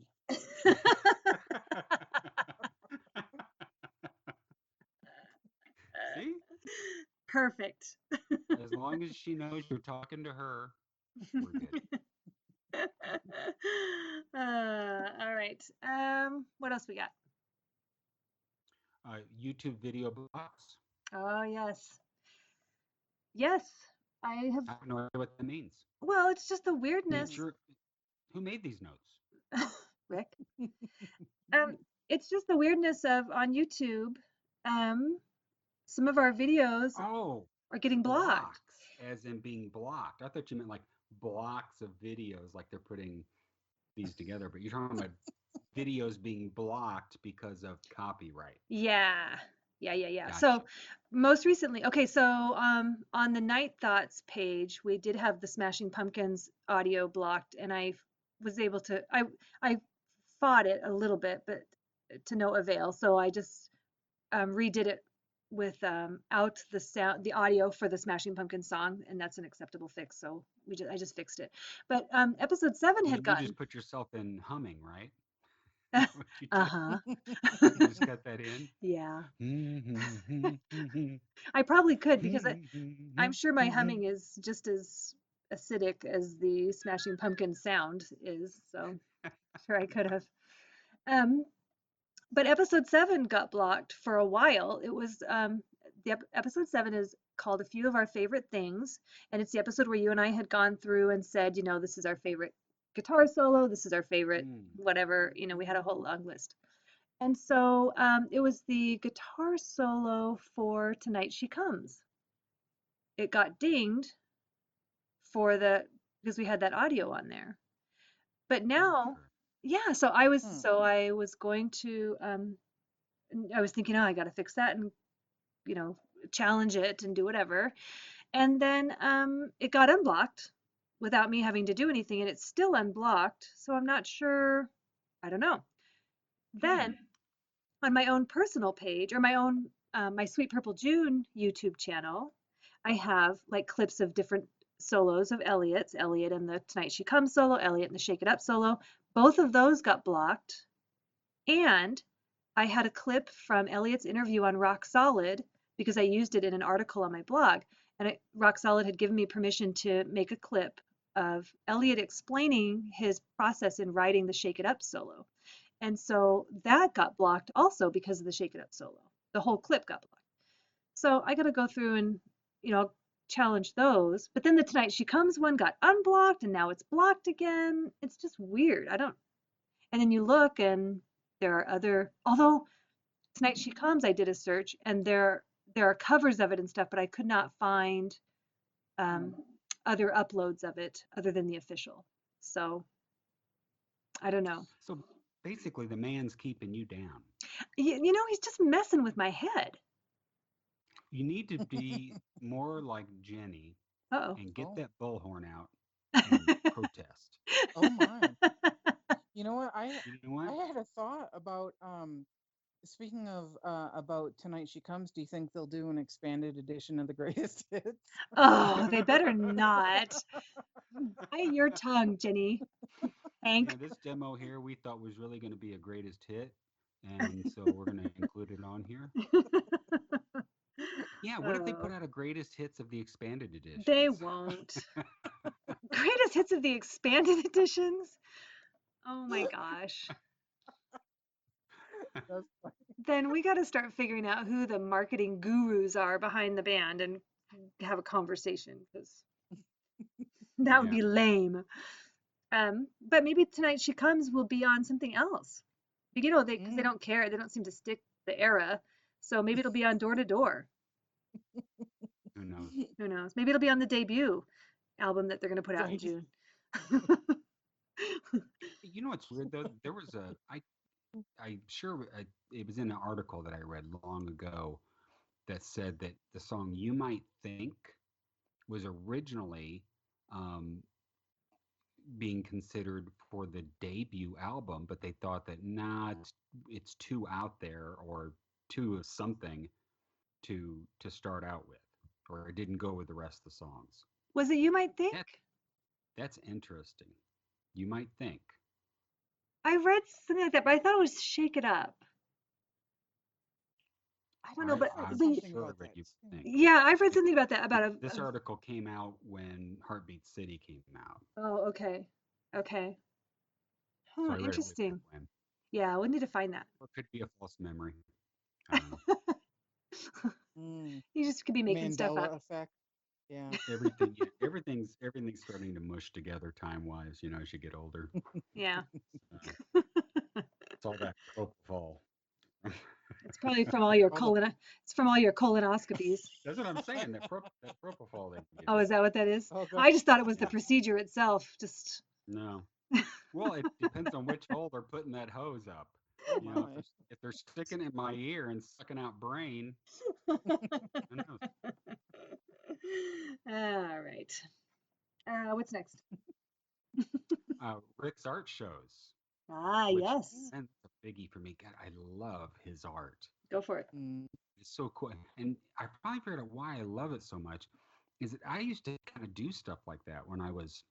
See?
Perfect.
As long as she knows you're talking to her, we're good.
All right. What else we got?
YouTube video blocks.
Oh yes. Yes. I have
I have no idea what that means.
well, it's just the weirdness.
Who made these notes?
Rick. It's just the weirdness of on YouTube, some of our videos
Oh,
are getting blocked.
blocks, as in being blocked. I thought you meant like blocks of videos, like they're putting these together. But you're talking about videos being blocked because of copyright.
Yeah.
Gotcha.
So most recently, okay, so on the Night Thoughts page, we did have the Smashing Pumpkins audio blocked, and I was able to I fought it a little bit, but to no avail. So I just redid it with out the audio for the Smashing Pumpkins song, and that's an acceptable fix. So I just fixed it. But episode 7 had
You
gotten
just put yourself in humming, right? What you did?
uh-huh.
You just got that in?
Yeah. I probably could because I'm sure my humming is just as acidic as the Smashing Pumpkins sound is, so sure I could have. But episode 7 got blocked for a while. It was episode 7 is called A Few of Our Favorite Things, and it's the episode where you and I had gone through and said, this is our favorite guitar solo, this is our favorite whatever, we had a whole long list. And so it was the guitar solo for Tonight She Comes. It got dinged because we had that audio on there. But now yeah, so I was going to I was thinking, oh, I got to fix that and you know challenge it and do whatever. And then it got unblocked without me having to do anything, and it's still unblocked. So I'm not sure. I don't know. Then on my own personal page or my own my Sweet Purple June YouTube channel, I have like clips of different solos of Elliot's, Elliot and the Tonight She Comes solo, Elliot and the Shake It Up solo. Both of those got blocked. And I had a clip from Elliot's interview on Rock Solid because I used it in an article on my blog. And Rock Solid had given me permission to make a clip of Elliot explaining his process in writing the Shake It Up solo. And so that got blocked also because of the Shake It Up solo. The whole clip got blocked. So I got to go through and, challenge those. But then the Tonight She Comes one got unblocked and now it's blocked again. It's just weird. And then you look and there are other, although Tonight She Comes, I did a search and there are covers of it and stuff, but I could not find other uploads of it other than the official. So I don't know.
So basically, the man's keeping you down.
He's just messing with my head.
You need to be more like Jenny
Uh-oh.
and get that bullhorn out and protest.
Oh my. You know what?
You know what?
I had a thought about speaking of about Tonight She Comes, do you think they'll do an expanded edition of the greatest hits?
Oh, they better not. Bite your tongue, Jenny. Hank.
Yeah, this demo here we thought was really going to be a greatest hit, and so we're going to include it on here. Yeah, what if they put out a greatest hits of the expanded edition?
They won't. Greatest hits of the expanded editions? Oh my gosh.
That's funny.
Then we got to start figuring out who the marketing gurus are behind the band and have a conversation because that would be lame. But maybe Tonight She Comes will be on something else. Because they don't care. They don't seem to stick the era. So maybe it'll be on Door to Door.
Who knows?
Who knows? Maybe it'll be on the debut album that they're going to put out in
Right.
June.
You know what's weird though? There was I'm sure it was in an article that I read long ago that said that the song "You Might Think" was originally being considered for the debut album, but they thought that it's too out there or too of something to start out with, or it didn't go with the rest of the songs.
Was it You Might Think?
That's interesting. You might think.
I read something like that, but I thought it was Shake It Up. I don't know, but
I'm
something
sure
about
of it,
that
you
too.
think.
yeah, I've read something about that.
This article came out when Heartbeat City came out.
Oh, okay. Okay.
So
Huh,
I read
interesting.
it way back when.
Yeah, we need to find that.
Or it could be a false memory. I don't know.
You just could be making stuff
Mandela
up.
effect. Yeah.
Everything's starting to mush together time-wise, as you get older.
Yeah.
It's all that propofol.
It's probably from all your
All the-
it's from all your colonoscopies.
That's what I'm saying. That propofol they give
Oh,
you.
is that what that is?
Oh,
I just thought it was the
Yeah.
procedure itself. Just
No. Well, it depends on which hole they're putting that hose up.
Oh
You know,
my.
if they're sticking it in my ear and sucking out brain, who knows?
all right. What's next?
Rick's art shows.
Ah,
Which,
yes.
man, that's a biggie for me. God, I love his art.
Go for it.
It's so cool. And I probably figured out why I love it so much is that I used to kind of do stuff like that when I was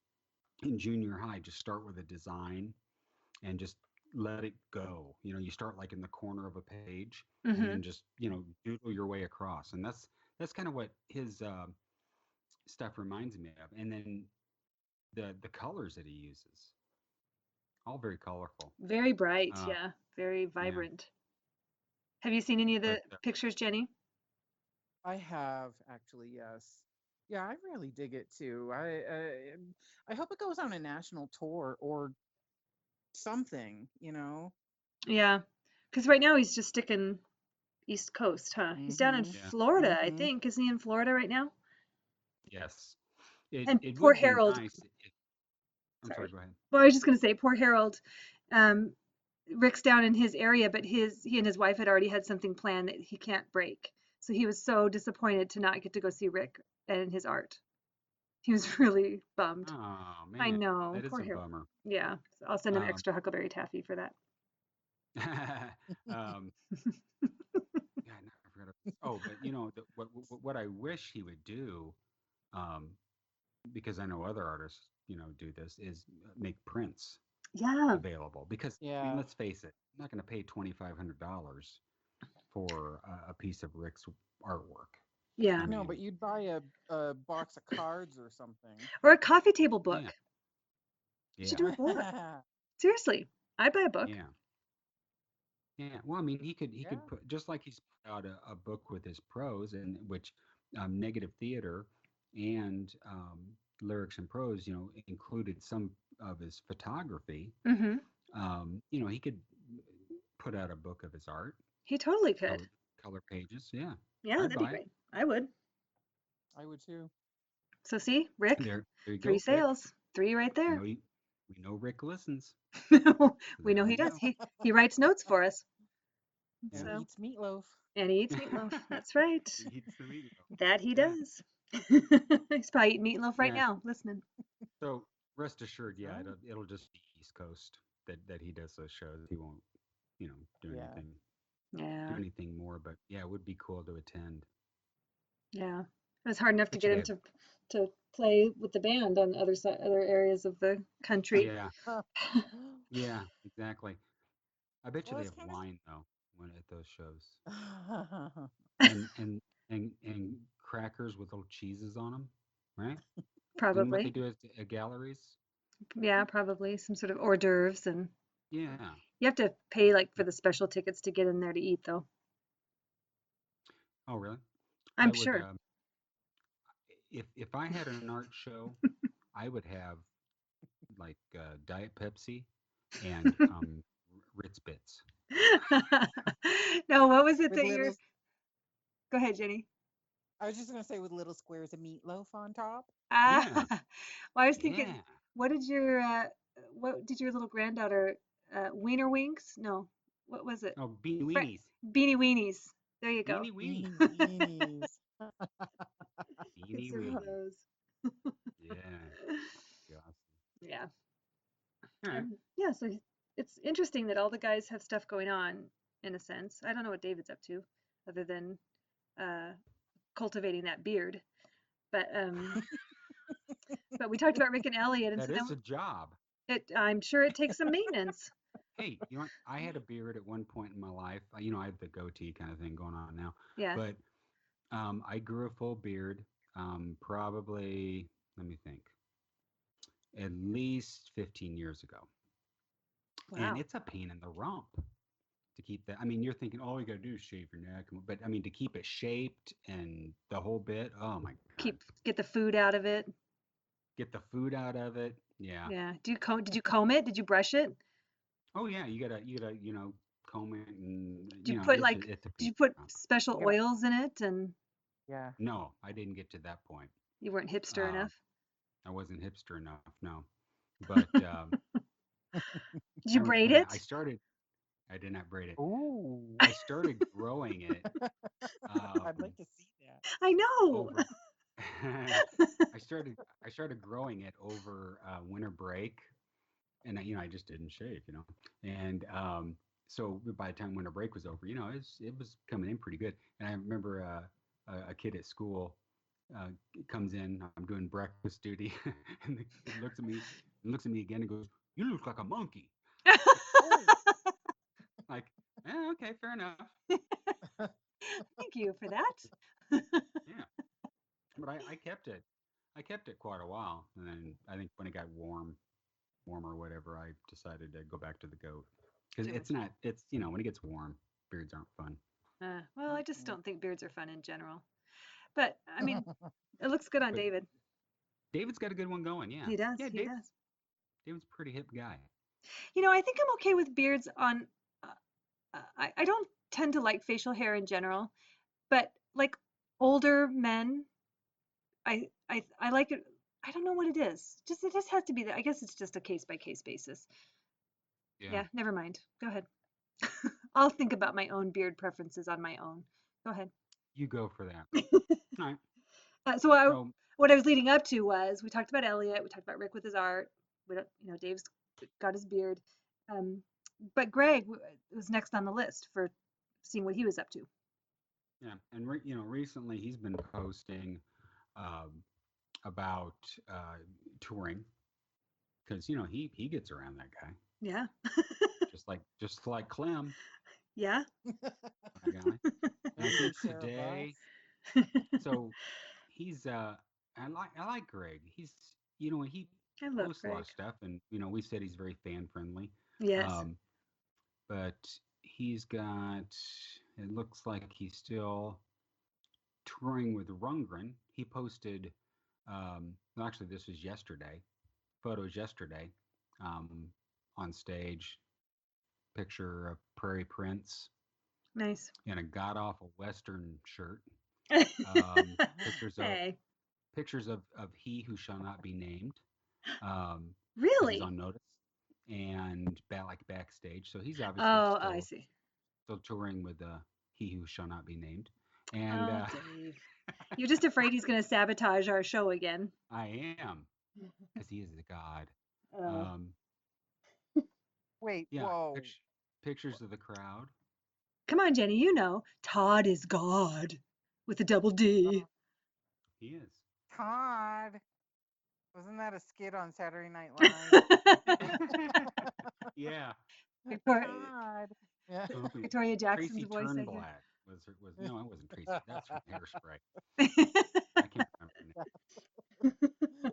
in junior high. Just start with a design and just let it go. You start like in the corner of a page and then just, doodle your way across. And that's kind of what his stuff reminds me of. And then the colors that he uses, all very colorful.
Very bright.
Uh,
Yeah. Very vibrant. Have you seen any of the
But,
pictures, Jenny?
I have actually, yes. Yeah, I really dig it too. I hope it goes on a national tour or something,
Yeah. Because right now he's just sticking East Coast, huh? He's down in
Yeah.
Florida, I think. Isn't he in Florida right now?
Yes.
And
It
poor
would be
Harold.
nice if, I'm sorry, go ahead.
Well, I was just going to say, poor Harold Rick's down in his area, but he and his wife had already had something planned that he can't break. So he was so disappointed to not get to go see Rick and his art. He was really bummed.
Oh
I
man,
know,
that is
poor
a
hero.
bummer.
Yeah, so I'll send him
Um,
extra Huckleberry Taffy for that.
um, yeah, I forgot. Oh, but what I wish he would do, um, because I know other artists, do this, is make prints
Yeah,
available. Because I mean,
Yeah.
let's face it, I'm not going to pay $2,500 for a piece of Rick's artwork.
yeah.
I
No, but
mean,
you'd buy a box of cards or something.
Or a coffee table book.
yeah,
You should
yeah,
do a book. Seriously, I'd buy a book.
yeah, yeah. Well, I mean, he could
Yeah.
put, just like he's put out a book with his prose, and which negative theater and lyrics and prose, included some of his photography.
Mm-hmm.
He could put out a book of his art,
He totally could.
color pages. Yeah,
Yeah,
I'd
that'd be
buy it.
great. I would.
I would too.
So see, Rick,
There you
3
go, Rick.
sales, 3 right
We
there.
know you, we know Rick listens.
We
There
know he
you
does.
go.
He writes notes for us.
Yeah,
And
So,
eats meatloaf.
and he eats meatloaf. That's right.
he eats the meatloaf.
That he
Yeah,
does. He's probably eating meatloaf right
yeah.
now, listening.
So rest assured,
That's
yeah,
right.
it'll just be East Coast that he does those shows. He won't, do
Yeah.
anything
Yeah,
more. But yeah, it would be cool to attend.
yeah. It was hard enough to
Bet you
get
they
him
have.
to play with the band on other areas of the country.
Yeah, yeah, exactly. I bet you
Well,
they
it's
have
kind
wine though when at those shows,
of.
and and and crackers with little cheeses on them, right? Isn't what they
Probably.
do at galleries?
Yeah, probably some sort of hors d'oeuvres, and
Yeah.
you have to pay like for the special tickets to get in there to eat though.
Oh, really? I
I'm
would.
sure.
If I had an art show, I would have like Diet Pepsi and Ritz Bits.
No, what was it
with
that you're
little,
Go ahead, Jenny.
I was just gonna say with little squares of meatloaf on top.
Ah,
Yeah,
well, I was thinking,
yeah.
what did your little granddaughter, Wiener Wings? No, what was it?
Oh, beanie
Fre
weenies,
Beanie Weenies. There you go.
beanie weenies,
Beanie weenies.
beanie
Serve
weenies.
those.
Yeah, gosh.
Yeah.
All right.
Yeah, so it's interesting that all the guys have stuff going on in a sense. I don't know what David's up to other than uh, cultivating that beard. But but we talked about Rick and Elliot, and
That
so then
is a job.
I'm sure it takes some maintenance.
Hey, I had a beard at one point in my life. I have the goatee kind of thing going on now,
Yeah.
but I grew a full beard. Probably, let me think, at least 15 years ago. And
Wow.
it's a pain in the rump to keep that. I mean, you're thinking, all you got to do is shave your neck. But I mean, to keep it shaped and the whole bit, oh my God.
Get the food out of it.
Get the food out of it. Yeah.
Yeah. Did you comb it? Did you brush it?
Oh yeah, you gotta, comb it and
Did you put like
it's a
did
pain
you
in the
put
rump.
special
You gotta,
oils in it and
yeah.
No, I didn't get to that point.
you weren't hipster
Um,
enough?
I wasn't hipster enough, no. But
Did you braid
when I
it?
started, I did not braid it.
Ooh.
I started growing it
I'd
um,
like to see that.
I know.
over. I started growing it over winter break, and I just didn't shave, and so by the time winter break was over, it was coming in pretty good. And I remember a kid at school comes in. I'm doing breakfast duty, and he looks at me again, and goes, "You look like a monkey."
Oh.
Like, okay, fair enough.
Thank you for that.
Yeah, but I kept it. I kept it quite a while, and then I think when it got warmer or whatever, I decided to go back to the goat because
Sure.
it's not. It's when it gets warm, beards aren't fun.
Well, I just don't think beards are fun in general. But I mean, it looks good on
But
David.
David's got a good one going. Yeah,
He does.
yeah.
He does.
David's a pretty hip guy.
I think I'm okay with beards on. I don't tend to like facial hair in general, but like older men, I like it. I don't know what it is. It just has to be that. I guess it's just a case by case basis. Yeah, never mind. Go ahead. I'll think about my own beard preferences on my own. Go ahead.
You go for that. All right.
So
So
what I was leading up to was we talked about Elliot, we talked about Rick with his art, we don't, Dave's got his beard, but Greg was next on the list for seeing what he was up to.
yeah, and recently he's been posting um, about touring because he gets around, that guy,
Yeah.
just like Clem,
Yeah.
my guy. And I
Maybe
think
share a
today, so he's I like Greg. He's he
I love
posts a lot
Greg.
of stuff, and we said he's very fan friendly.
Yes.
But he's got, it looks like he's still touring with Rundgren. He posted, well, actually, this was yesterday, photos yesterday, um, on stage, picture of Prairie Prince
Nice.
in a god awful Western shirt. Pictures of
Hey,
he who shall not be named, because he's
really?
on notice, and backstage. So he's obviously
Oh, I see.
still touring with he who shall not be named, and
Oh, Dave. You're just afraid he's going to sabotage our show again.
I am, because he is the god.
Oh.
Um,
Wait,
yeah,
whoa.
pictures of the crowd.
Come on, Jenny, Todd is God with a double D.
He is.
Todd. Wasn't that a skit on Saturday Night Live?
Yeah.
Todd. Yeah.
Victoria Jackson's
Tracy
voice, I hear.
Turnblad was no, it wasn't Tracy. That's from Hairspray. I can't remember the name.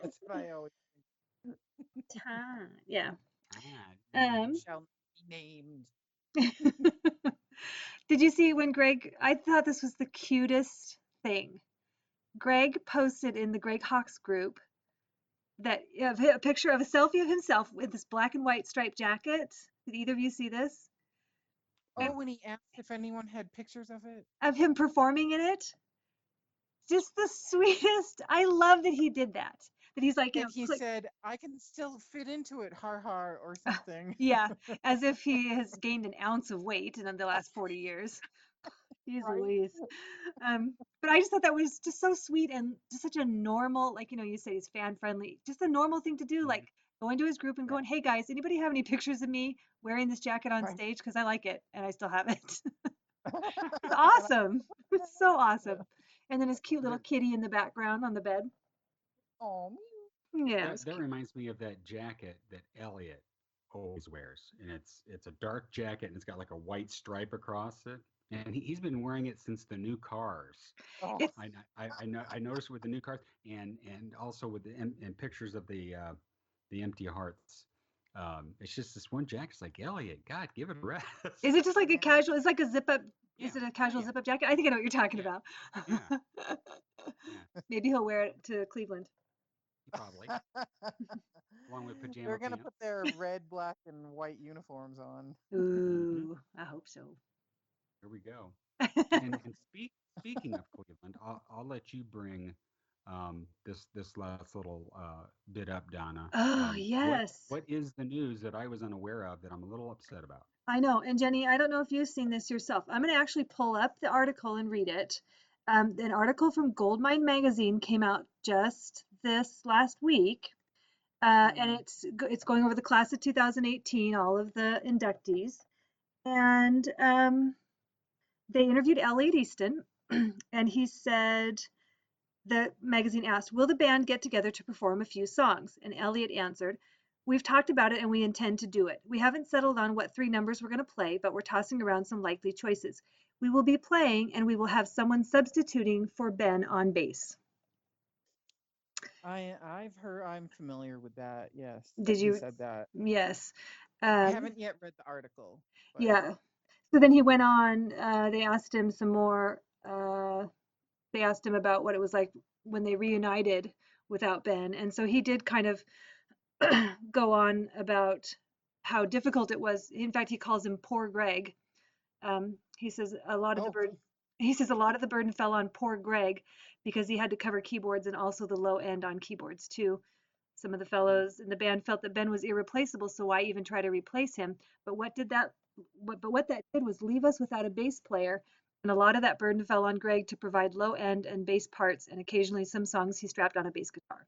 That's what I always
Todd. Yeah.
shall be named.
Did you see when I thought this was the cutest thing. Greg posted in the Greg Hawks group that a picture of a selfie of himself with this black and white striped jacket. Did either of you see this?
Oh, when he asked if anyone had pictures of it?
Of him performing in it? Just the sweetest. I love that he did that. That he's like,
And he
click.
said, I can still fit into it, har har, or something.
Yeah, as if he has gained an ounce of weight in the last 40 years. Jeez
Right.
Louise. But I just thought that was just so sweet and just such a normal, like, you say he's fan friendly, just a normal thing to do,
Mhm.
like going to his group and going, hey guys, anybody have any pictures of me wearing this jacket on
Right.
stage? Because I like it and I still have it. It's awesome. It's so awesome. And then his cute little kitty in the background on the bed.
Oh,
Yeah, it was
That
cute.
reminds me of that jacket that Elliot always wears, and it's a dark jacket and it's got like a white stripe across it, and he's been wearing it since the new cars.
oh.
It's
I noticed with the new cars, and also with and pictures of the empty hearts. It's just this one jacket. It's like, Elliot, God, give it a rest.
Is it just like a
Yeah.
casual? It's like a zip up.
Yeah.
Is it a casual
Yeah.
zip up jacket? I think I know what you're talking
Yeah.
about.
Yeah. Yeah.
Maybe he'll wear it to Cleveland.
Probably along with pajama
They're going to
pants.
put their red, black, and white uniforms on.
Ooh, I hope so.
Here we go. And speaking of Cleveland, I'll let you bring this last little bit up, Donna.
Oh, yes.
What is the news that I was unaware of that I'm a little upset about?
I know. And Jenny, I don't know if you've seen this yourself. I'm going to actually pull up the article and read it. An article from Goldmine Magazine came out just this last week. And it's going over the class of 2018, all of the inductees. And they interviewed Elliot Easton, and he said, the magazine asked, will the band get together to perform a few songs? And Elliot answered, we've talked about it and we intend to do it. We haven't settled on what 3 numbers we're going to play, but we're tossing around some likely choices. We will be playing and we will have someone substituting for Ben on bass.
I'm familiar with that. Yes.
Did you?
He said that.
Yes.
I haven't yet read the article. But...
Yeah. So then he went on, they asked him some more, they asked him about what it was like when they reunited without Ben. And so he did kind of go on about how difficult it was. In fact, he calls him poor Greg. He says a lot of the burden fell on poor Greg because he had to cover keyboards and also the low end on keyboards too Some of the fellows in the band felt that Ben was irreplaceable, so why even try to replace him? But what that did was leave us without a bass player, and a lot of that burden fell on Greg to provide low end and bass parts, and occasionally some songs he strapped on a bass guitar.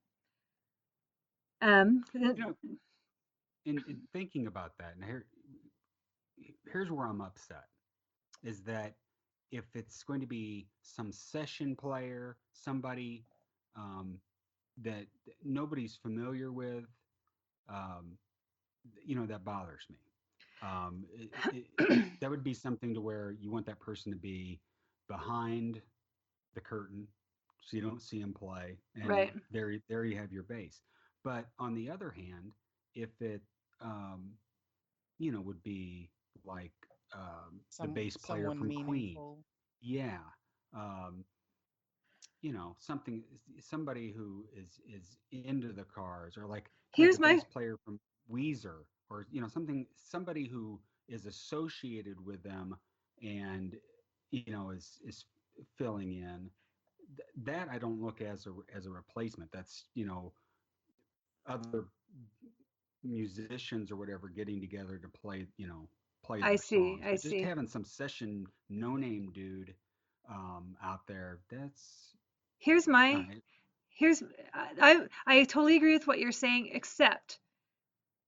You know, in thinking about that, and here's where I'm upset, is that if it's going to be some session player, somebody that nobody's familiar with, um, that bothers me. That would be something to where you want that person to be behind the curtain so you don't see him play, and
Right.
there you have your bass. But on the other hand, if it would be like the bass player
Someone
from Queen,
meaningful.
yeah, um, somebody who is into the Cars, or like
Here's
a
my
bass player from Weezer, or somebody who is associated with them, and is filling in. That I don't look as a replacement. That's other musicians or whatever getting together to play
I
their
see,
songs.
I
But just
see.
having some session no name dude out there, that's
Here's
all
my
right.
here's I totally agree with what you're saying, except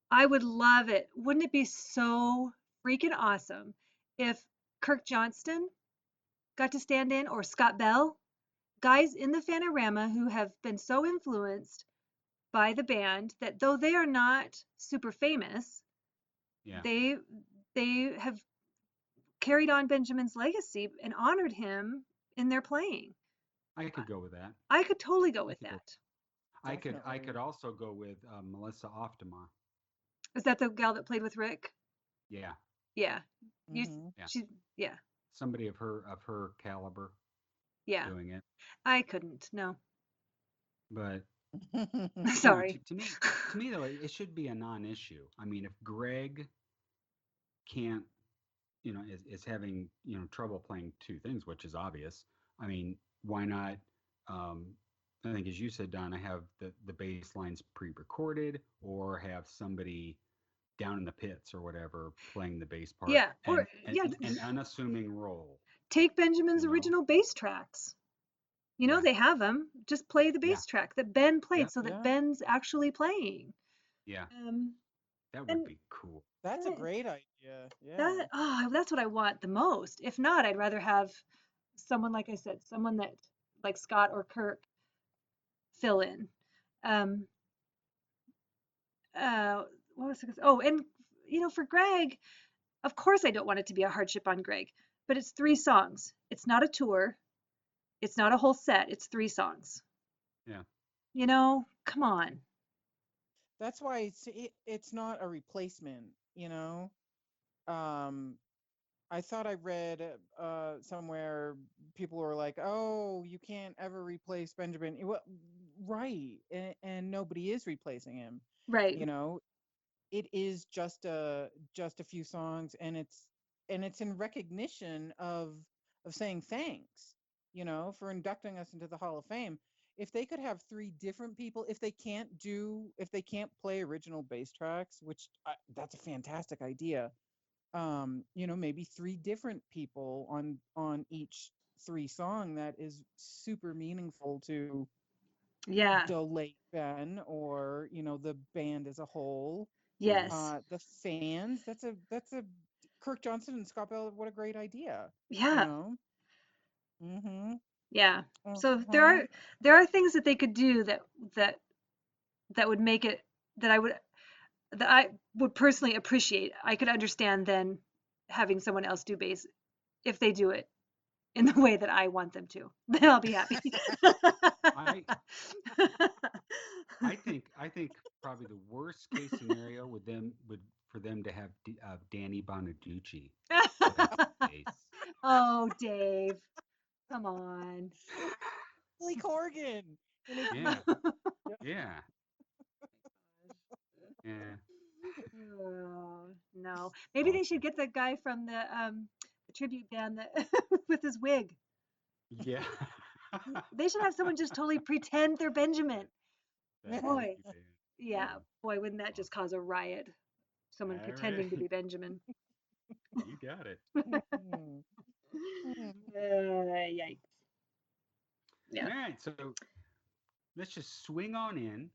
I would love it. Wouldn't it be so freaking awesome if Kirk Johnston got to stand in, or Scott Bell, guys in the Fanorama who have been so influenced by the band that though they are not super famous,
Yeah,
they they have carried on Benjamin's legacy and honored him in their playing.
I could go with that.
I could totally go
I
with
could go.
that.
I could
Definitely.
also go with Melissa Oftima.
Is that the gal that played with Rick?
Yeah,
Yeah. You,
Hmm.
yeah.
she, yeah,
Somebody of her caliber
yeah.
doing it.
I couldn't. No,
But
sorry.
to me though, it should be a non-issue. I mean, if Greg can't, is having, trouble playing two things, which is obvious. I mean, why not? Um, I think, as you said, Donna, have the bass lines pre-recorded, or have somebody down in the pits or whatever playing the bass part,
Yeah, or
and
yeah,
an unassuming role.
take Benjamin's
You know?
original bass tracks. You know
Yeah.
they have them. Just play the
Yeah.
bass track that Ben played,
Yep.
so that
Yeah,
Ben's actually playing.
Yeah.
Um,
That would
and
be cool.
that's a
that
great idea. Yeah.
that's what I want the most. If not, I'd rather have someone, like I said, someone that like Scott or Kirk fill in. Um, what was it? Oh, and for Greg, of course I don't want it to be a hardship on Greg, but it's 3 songs. It's not a tour. It's not a whole set. It's 3 songs.
Yeah.
Come on.
That's why it's not a replacement, you know? Um, I thought I read somewhere people were like, "Oh, you can't ever replace Benjamin." Well, right, and nobody is replacing him.
Right.
You know, it is just a few songs, and it's in recognition of saying thanks, for inducting us into the Hall of Fame. If they could have 3 different people, if they can't play original bass tracks, which that's a fantastic idea. Maybe 3 different people on each 3 song, that is super meaningful to
Yeah.
the late Ben, or the band as a whole,
Hmm.
Yes.
the fans. That's a Kirk Johnson and Scott Bell. What a great idea, you
Yeah.
know. Mm-hmm.
Yeah. So there
Uh-huh.
are there are things that they could do that that would make it that I would personally appreciate. I could understand then having someone else do bass if they do it in the way that I want them to. Then I'll be happy.
I I think probably the worst case scenario would for them to have Danny Bonaducci play bass.
Oh, Dave, come on.
Billy Corgan in his
Yeah.
yeah.
Yeah. Yeah.
Oh, no. Maybe they should
Awesome.
get that guy from the tribute band that with his wig.
Yeah.
They should have someone just totally pretend they're Benjamin.
That would
Boy,
be bad.
Yeah, boy, wouldn't that just cause a riot? Someone
All
pretending to
right.
be Benjamin.
You got it.
Mhm. Mhm.
Yikes. Yeah.
All right, so let's just swing on in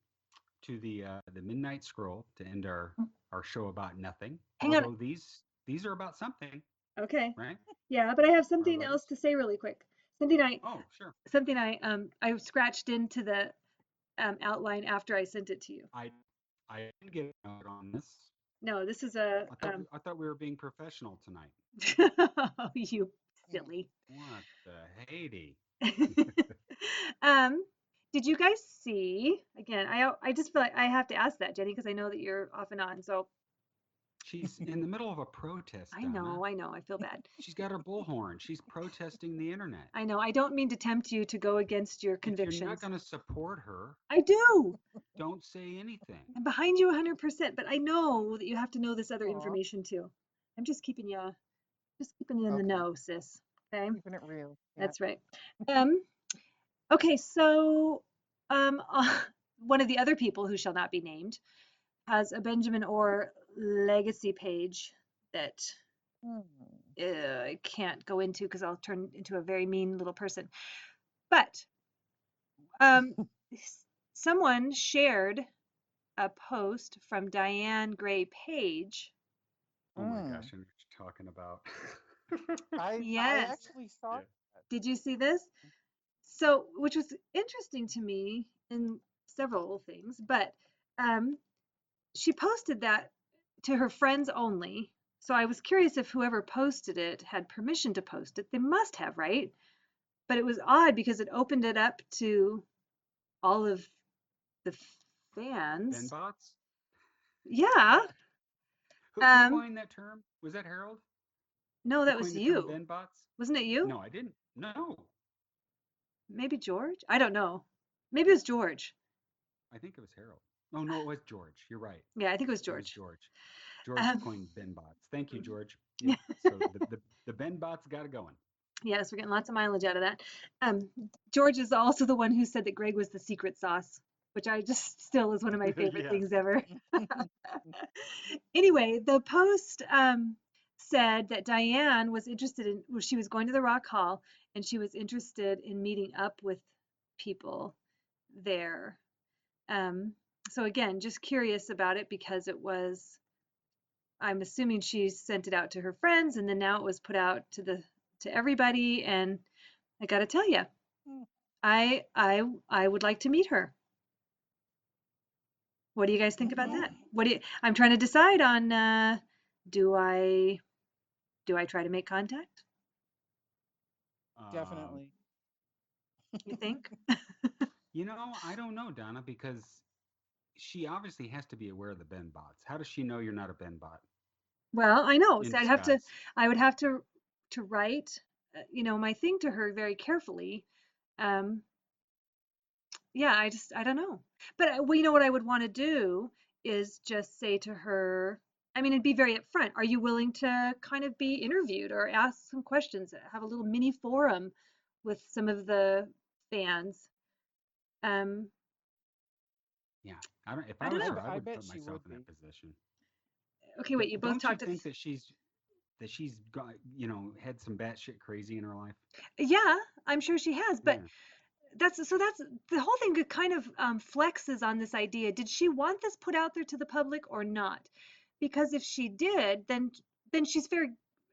to the midnight scroll to end our show about nothing.
Hang on.
Although these are about something,
Okay.
right?
Yeah, but I have
Our
something else
letters.
to say really quick.
Oh, sure.
Something I scratched into the outline after I sent it to you.
I didn't get a note on this.
No, this is a
I thought we were being professional tonight.
you silly.
What the Haiti?
um, did you guys see again? I just feel like I have to ask that, Jenny, because I know that you're off and on. So
She's in the middle of a protest, Donna.
I know, I feel bad.
She's got her bullhorn. She's protesting the internet.
I know. I don't mean to tempt you to go against your
If you're not
convictions.
going to support her,
I do.
don't say anything.
I'm behind you 100%, but I know that you have to know this other
Aw.
information too. I'm just keeping you in the
Okay.
know, sis. Okay,
Keeping it real. Yeah.
that's right. Um, okay, so one of the other people who shall not be named has a Benjamin Orr legacy page that
Hmm.
I can't go into because I'll turn into a very mean little person. But someone shared a post from Diane Gray page.
Oh my
Mm.
gosh, I know what you're talking about.
I
Yes.
actually saw
Yeah.
that.
Did you see this? So, which was interesting to me in several things, but she posted that to her friends only. So I was curious if whoever posted it had permission to post it. They must have, right? But it was odd because it opened it up to all of the fans.
Benbots?
Yeah.
Who
Um,
coined that term? Was that Harold?
no,
Who
that was
coined the term
you.
Benbots?
Wasn't it you?
No, I didn't. No,
Maybe George? I don't know. Maybe it was George.
I think it was Harold. Oh no, it was George. You're right.
Yeah, I think it was
It was
George.
George. George
Um,
coined Benbots. Thank you, George. Yep. So the Benbots got it going.
yes, we're getting lots of mileage out of that. George is also the one who said that Greg was the secret sauce, which I just still is one of my favorite
Yes.
things ever. Anyway, the post said that Diane was interested in, well, she was going to the Rock Hall and she was interested in meeting up with people there. So again, just curious about it because it was, I'm assuming she sent it out to her friends and then now it was put out to everybody. And I got to tell you, I would like to meet her. What do you guys think about that? I'm trying to decide on do I try to make contact?
Definitely.
You think?
I don't know, Donna, because she obviously has to be aware of the Benbots. How does she know you're not a Benbot
Well, I know.
in
So
disguise?
I would have to write, my thing to her very carefully. Um, yeah, I don't know. But well, you know what I would want to do is just say to her, I mean, it'd be very upfront. Are you willing to kind of be interviewed or ask some questions? Have a little mini forum with some of the fans. Um,
Yeah, I don't. If
I
I
don't
was
know.
her, I
I
would
bet
put
she
myself
would
in
be.
that position.
Okay, wait, you both
Don't you
talked to
think that she's got had some batshit crazy in her life?
yeah, I'm sure she has, but
Yeah,
that's the whole thing kind of flexes on this idea. Did she want this put out there to the public or not? Because if she did, then she's fair.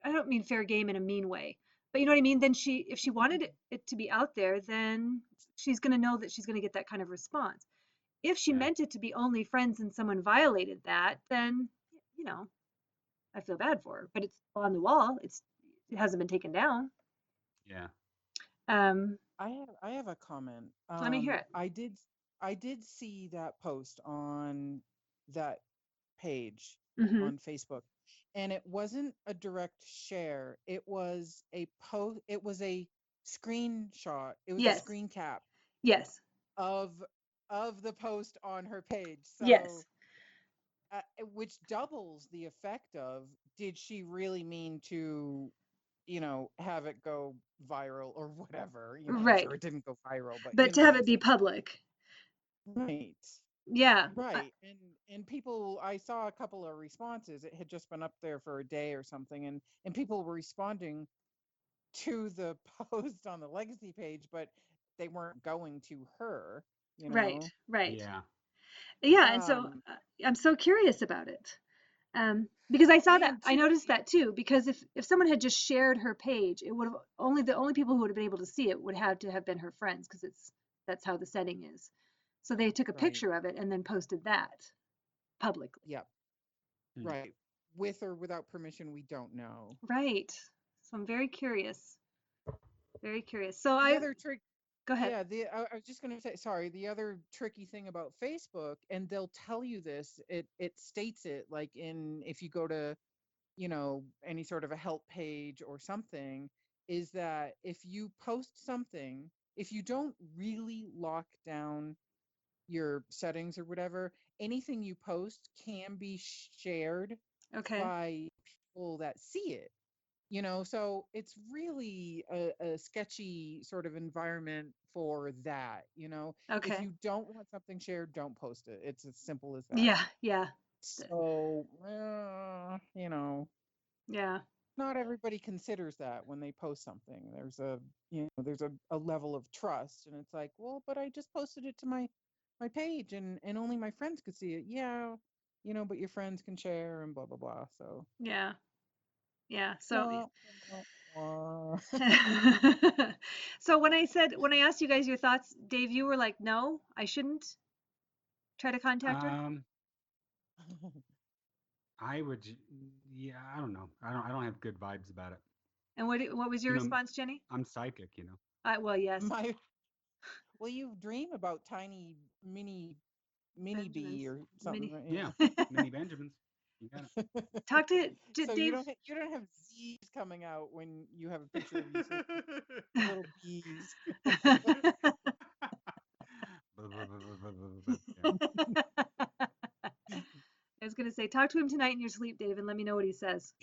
I don't mean fair game in a mean way, but you know what I mean. Then if she wanted it to be out there, then she's going to know that she's going to get that kind of response. If she
yeah,
meant it to be only friends and someone violated that, then you know I feel bad for her. But it's on the wall. It hasn't been taken down.
yeah.
Um,
I have a comment.
Let me hear it.
I did see that post on that page
Hmm.
on Facebook, and it wasn't a direct share. It was a post. It was a screenshot. It was a
Yes.
screen cap
Yes.
of the post on her page.
Yes.
So, which doubles the effect of, did she really mean to, have it go viral or whatever? I'm
Right.
sure it didn't go viral, but
But to have it be public.
right.
Yeah.
Right. And people, I saw a couple of responses. It had just been up there for a day or something, and people were responding to the post on the legacy page, but they weren't going to her, you
Right.
know.
Right.
Yeah.
Yeah. And so
Um
I'm so curious about it. Because I
I
saw that,
am
I
too.
noticed that too. Because if someone had just shared her page, it would have only the only people who would have been able to see it would have to have been her friends, because that's how the setting is. So they took a
Right.
picture of it and then posted that publicly.
Yep.
Hmm.
Right. With or without permission, we don't know.
Right. So I'm very curious. Very curious. So
The
I
other trick,
go ahead.
yeah, I was just going to say, sorry, the other tricky thing about Facebook, and they'll tell you this, it states it like in, if you go to, you know, any sort of a help page or something, is that if you post something, if you don't really lock down your settings or whatever, anything you post can be shared
Okay.
by people that see it, you know. So it's really a sketchy sort of environment for that, you know. If
Okay.
you don't want something shared, don't post it. It's as simple as that.
Yeah. Yeah.
So you know,
Yeah.
not everybody considers that when they post something. There's a, you know, there's a level of trust, and it's like, well, but I just posted it to my page, and only my friends could see it. Yeah, you know, but your friends can share and blah blah blah. So
Yeah. Yeah. So
wah, wah, wah.
so when I asked you guys your thoughts, Dave, you were like, no, I shouldn't try to contact her.
I would. Yeah, I don't know. I don't have good vibes about it.
And what was your
You know,
response, Jenny?
I'm psychic. You know.
Well, yes,
My Well, you dream about tiny mini bee
Benjamin's
or something,
mini.
right?
Yeah.
Yeah.
Mini Benjamins. You got
Talk to
So
Dave.
you don't have Z's coming out when you have a picture of you. So it's just
it.
little bees.
Yeah,
I was gonna say, talk to him tonight in your sleep, Dave, and let me know what he says.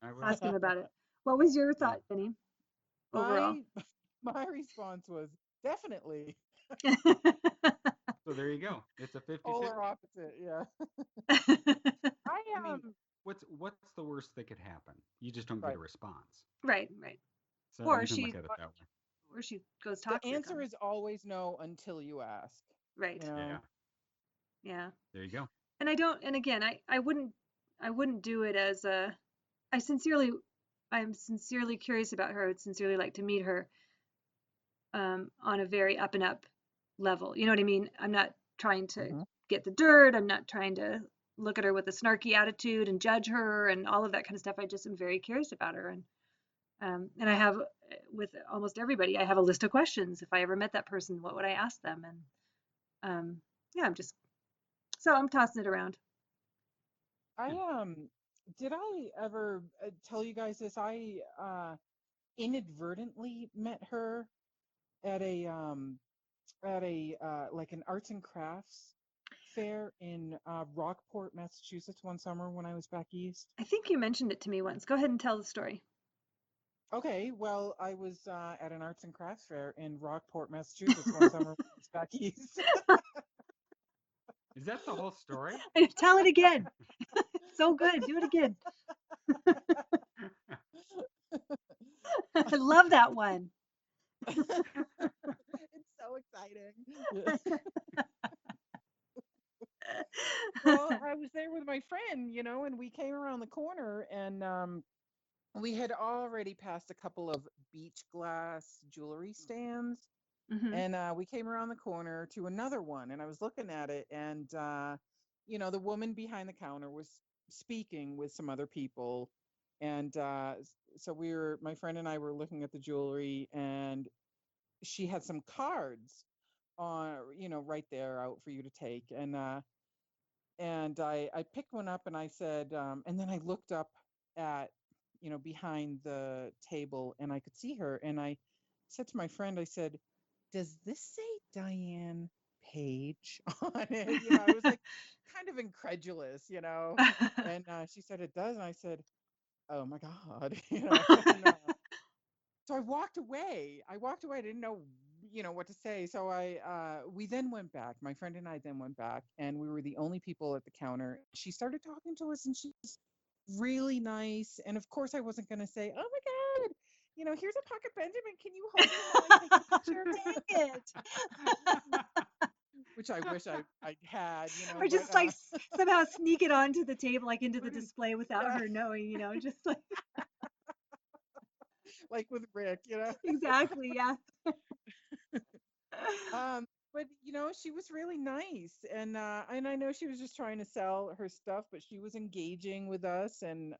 I will.
Ask him about it. What was your
Yeah.
thought, Jenny, overall?
my my response was definitely
So there you go. It's a 50-50.
polar opposite. Yeah. I
I mean, what's the worst that could happen? You just don't get a
right.
response.
Right, right.
So
Or
you can look
she,
at it that way.
or she goes
The
toxic on
answer
him.
is always no until you ask. You
Right.
Yeah.
know.
Yeah.
There you go.
And I don't. And again, I wouldn't do it as a. I sincerely, I'm sincerely curious about her. I would sincerely like to meet her on a very up and up level. You know what I mean? I'm not trying to
Mhm.
get the dirt. I'm not trying to look at her with a snarky attitude and judge her and all of that kind of stuff. I just am very curious about her. And I have, with almost everybody, I have a list of questions. If I ever met that person, what would I ask them? And yeah, I'm tossing it around.
I
Yeah.
did I ever tell you guys this? I inadvertently met her at a like an arts and crafts fair in Rockport, Massachusetts one summer when I was back east.
I think you mentioned it to me once. Go ahead and tell the story.
Okay, well, I was at an arts and crafts fair in Rockport, Massachusetts one summer when I was back east.
Is that the whole story?
Tell it again. So good. Do it again. I love that one.
It's so exciting. Well, I was there with my friend, you know, and we came around the corner, and we had already passed a couple of beach glass jewelry stands,
Hmm.
and we came around the corner to another one, and I was looking at it, and you know, the woman behind the counter was speaking with some other people, and so my friend and I were looking at the jewelry, and she had some cards on, you know, right there out for you to take, and I picked one up and I said, and then I looked up at, you know, behind the table, and I could see her, and I said to my friend, I said, does this say Diane Page on it? You know, I was like kind of incredulous, you know, and she said it does, and I said, oh my God, you know, and so I walked away. I didn't know, what to say. So we then went back. My friend and I then went back, and we were the only people at the counter. She started talking to us, and she was really nice. And of course, I wasn't going to say, "Oh my God, here's a pocket Benjamin. Can you hold him while I take a picture?"
Dang it.
Which I wish I had,
Or just
but
like somehow sneak it onto the table, like into the
Right.
display without
Yeah.
her knowing, just like
like with Rick,
exactly, yeah.
But she was really nice, and I know she was just trying to sell her stuff, but she was engaging with us, and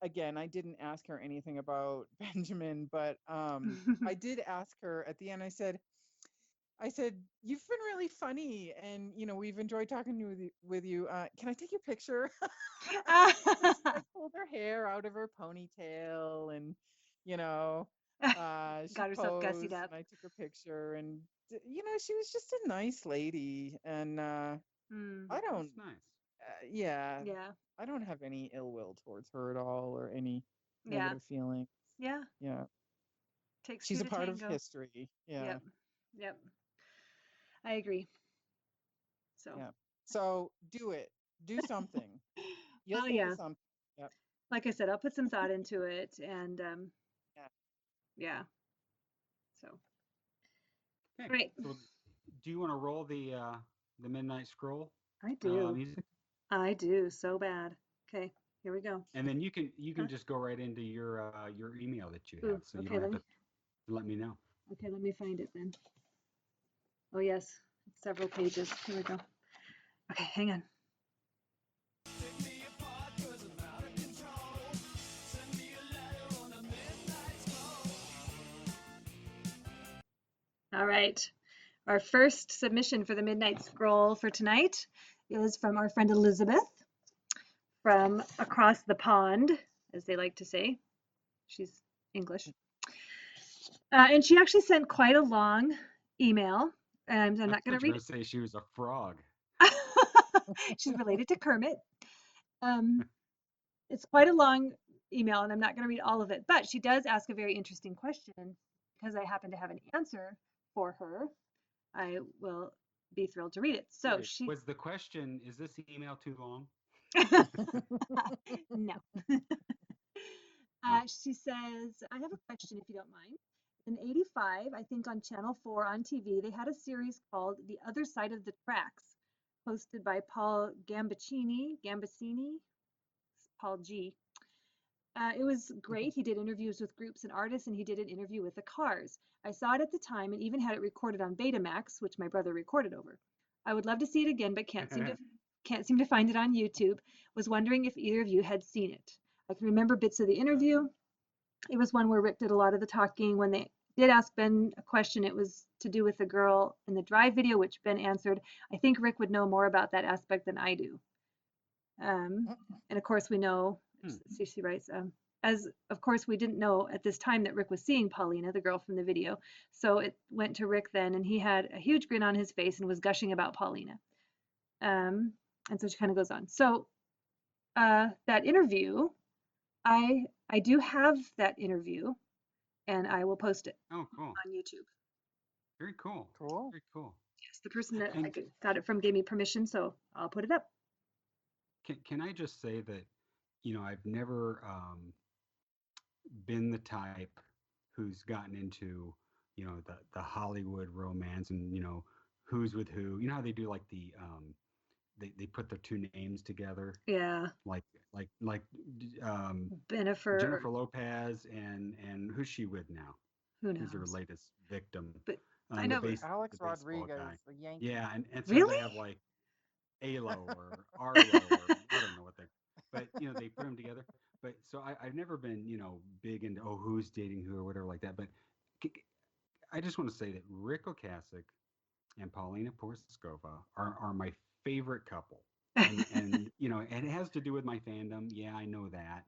again, I didn't ask her anything about Benjamin, but I did ask her at the end. I said, "You've been really funny, and we've enjoyed talking with you. Can I take your picture?" And I pulled her hair out of her ponytail, and she
Got herself gussied
posed,
up.
and I took her picture, and she was just a nice lady, and I don't,
That's nice.
yeah,
Yeah,
I don't have any ill will towards her at all, or any
yeah,
negative feeling.
yeah.
Yeah,
Takes
she's
two
a
to
part of
tango.
history. Yeah,
Yep, yep. I agree. So,
yeah. So do it. Do something. You'll
well,
think of
yeah.
something. Yep.
Like I said, I'll put some thought into it, and
Yeah.
yeah. So,
Okay.
great.
So, do you want to roll the Midnight Scroll
I do.
music?
I do so bad. Okay, here we go.
And then you
Huh?
can just go right into your email that you
Ooh,
have, so you
okay,
don't have to let me know.
let me find it then. Oh yes, several pages. Here we go. Okay, hang on. All right. Our first submission for the Midnight Scroll for tonight is from our friend Elizabeth from across the pond, as they like to say. She's English. And she actually sent quite a long email, and I'm
I
not going
thought
to
you were
read
going to say she was a frog.
it. She's related to Kermit. Um, it's quite a long email, and I'm not going to read all of it, but she does ask a very interesting question. Because I happen to have an answer for her, I will be thrilled to read it. So
Wait,
she,
was the question, is this email too long?
no.
Oh,
She says, I have a question if you don't mind. In 85, I think on Channel 4 on TV, they had a series called The Other Side of the Tracks, hosted by Paul Gambasini, Paul G. It was great. He did interviews with groups and artists, and he did an interview with the Cars. I saw it at the time and even had it recorded on Betamax, which my brother recorded over. I would love to see it again, but can't seem to find it on YouTube. Was wondering if either of you had seen it. I can remember bits of the interview. It was one where Rick did a lot of the talking. When they did ask Ben a question, it was to do with the girl in the Drive video, which Ben answered. I think Rick would know more about that aspect than I do. And of course, we know, she writes, as of course, we didn't know at this time that Rick was seeing Paulina, the girl from the video. So it went to Rick then, and he had a huge grin on his face and was gushing about Paulina. And so she kind of goes on. So that interview, I do have that interview, and I will post it
oh, cool.
on YouTube.
Very cool.
Cool.
Very cool.
Yes, the person that
And
got it from gave me permission, so I'll put it up.
can I just say that, I've never been the type who's gotten into, the Hollywood romance and, who's with who. You know how they do like they put their two names together,
Yeah,
like
Jennifer,
Jennifer Lopez and who's she with now?
who
Who's her
knows?
latest victim?
But I know.
Alex
The baseball
Rodriguez,
guy.
the Yankee.
Yeah, and so they
Really?
have like Alo or Arlo or I don't know what they, but they put them together. But so I've never been big into who's dating who or whatever like that. But I just want to say that Rick Ocasek and Paulina Porskova are my favorite couple. And and it has to do with my fandom. Yeah, I know that.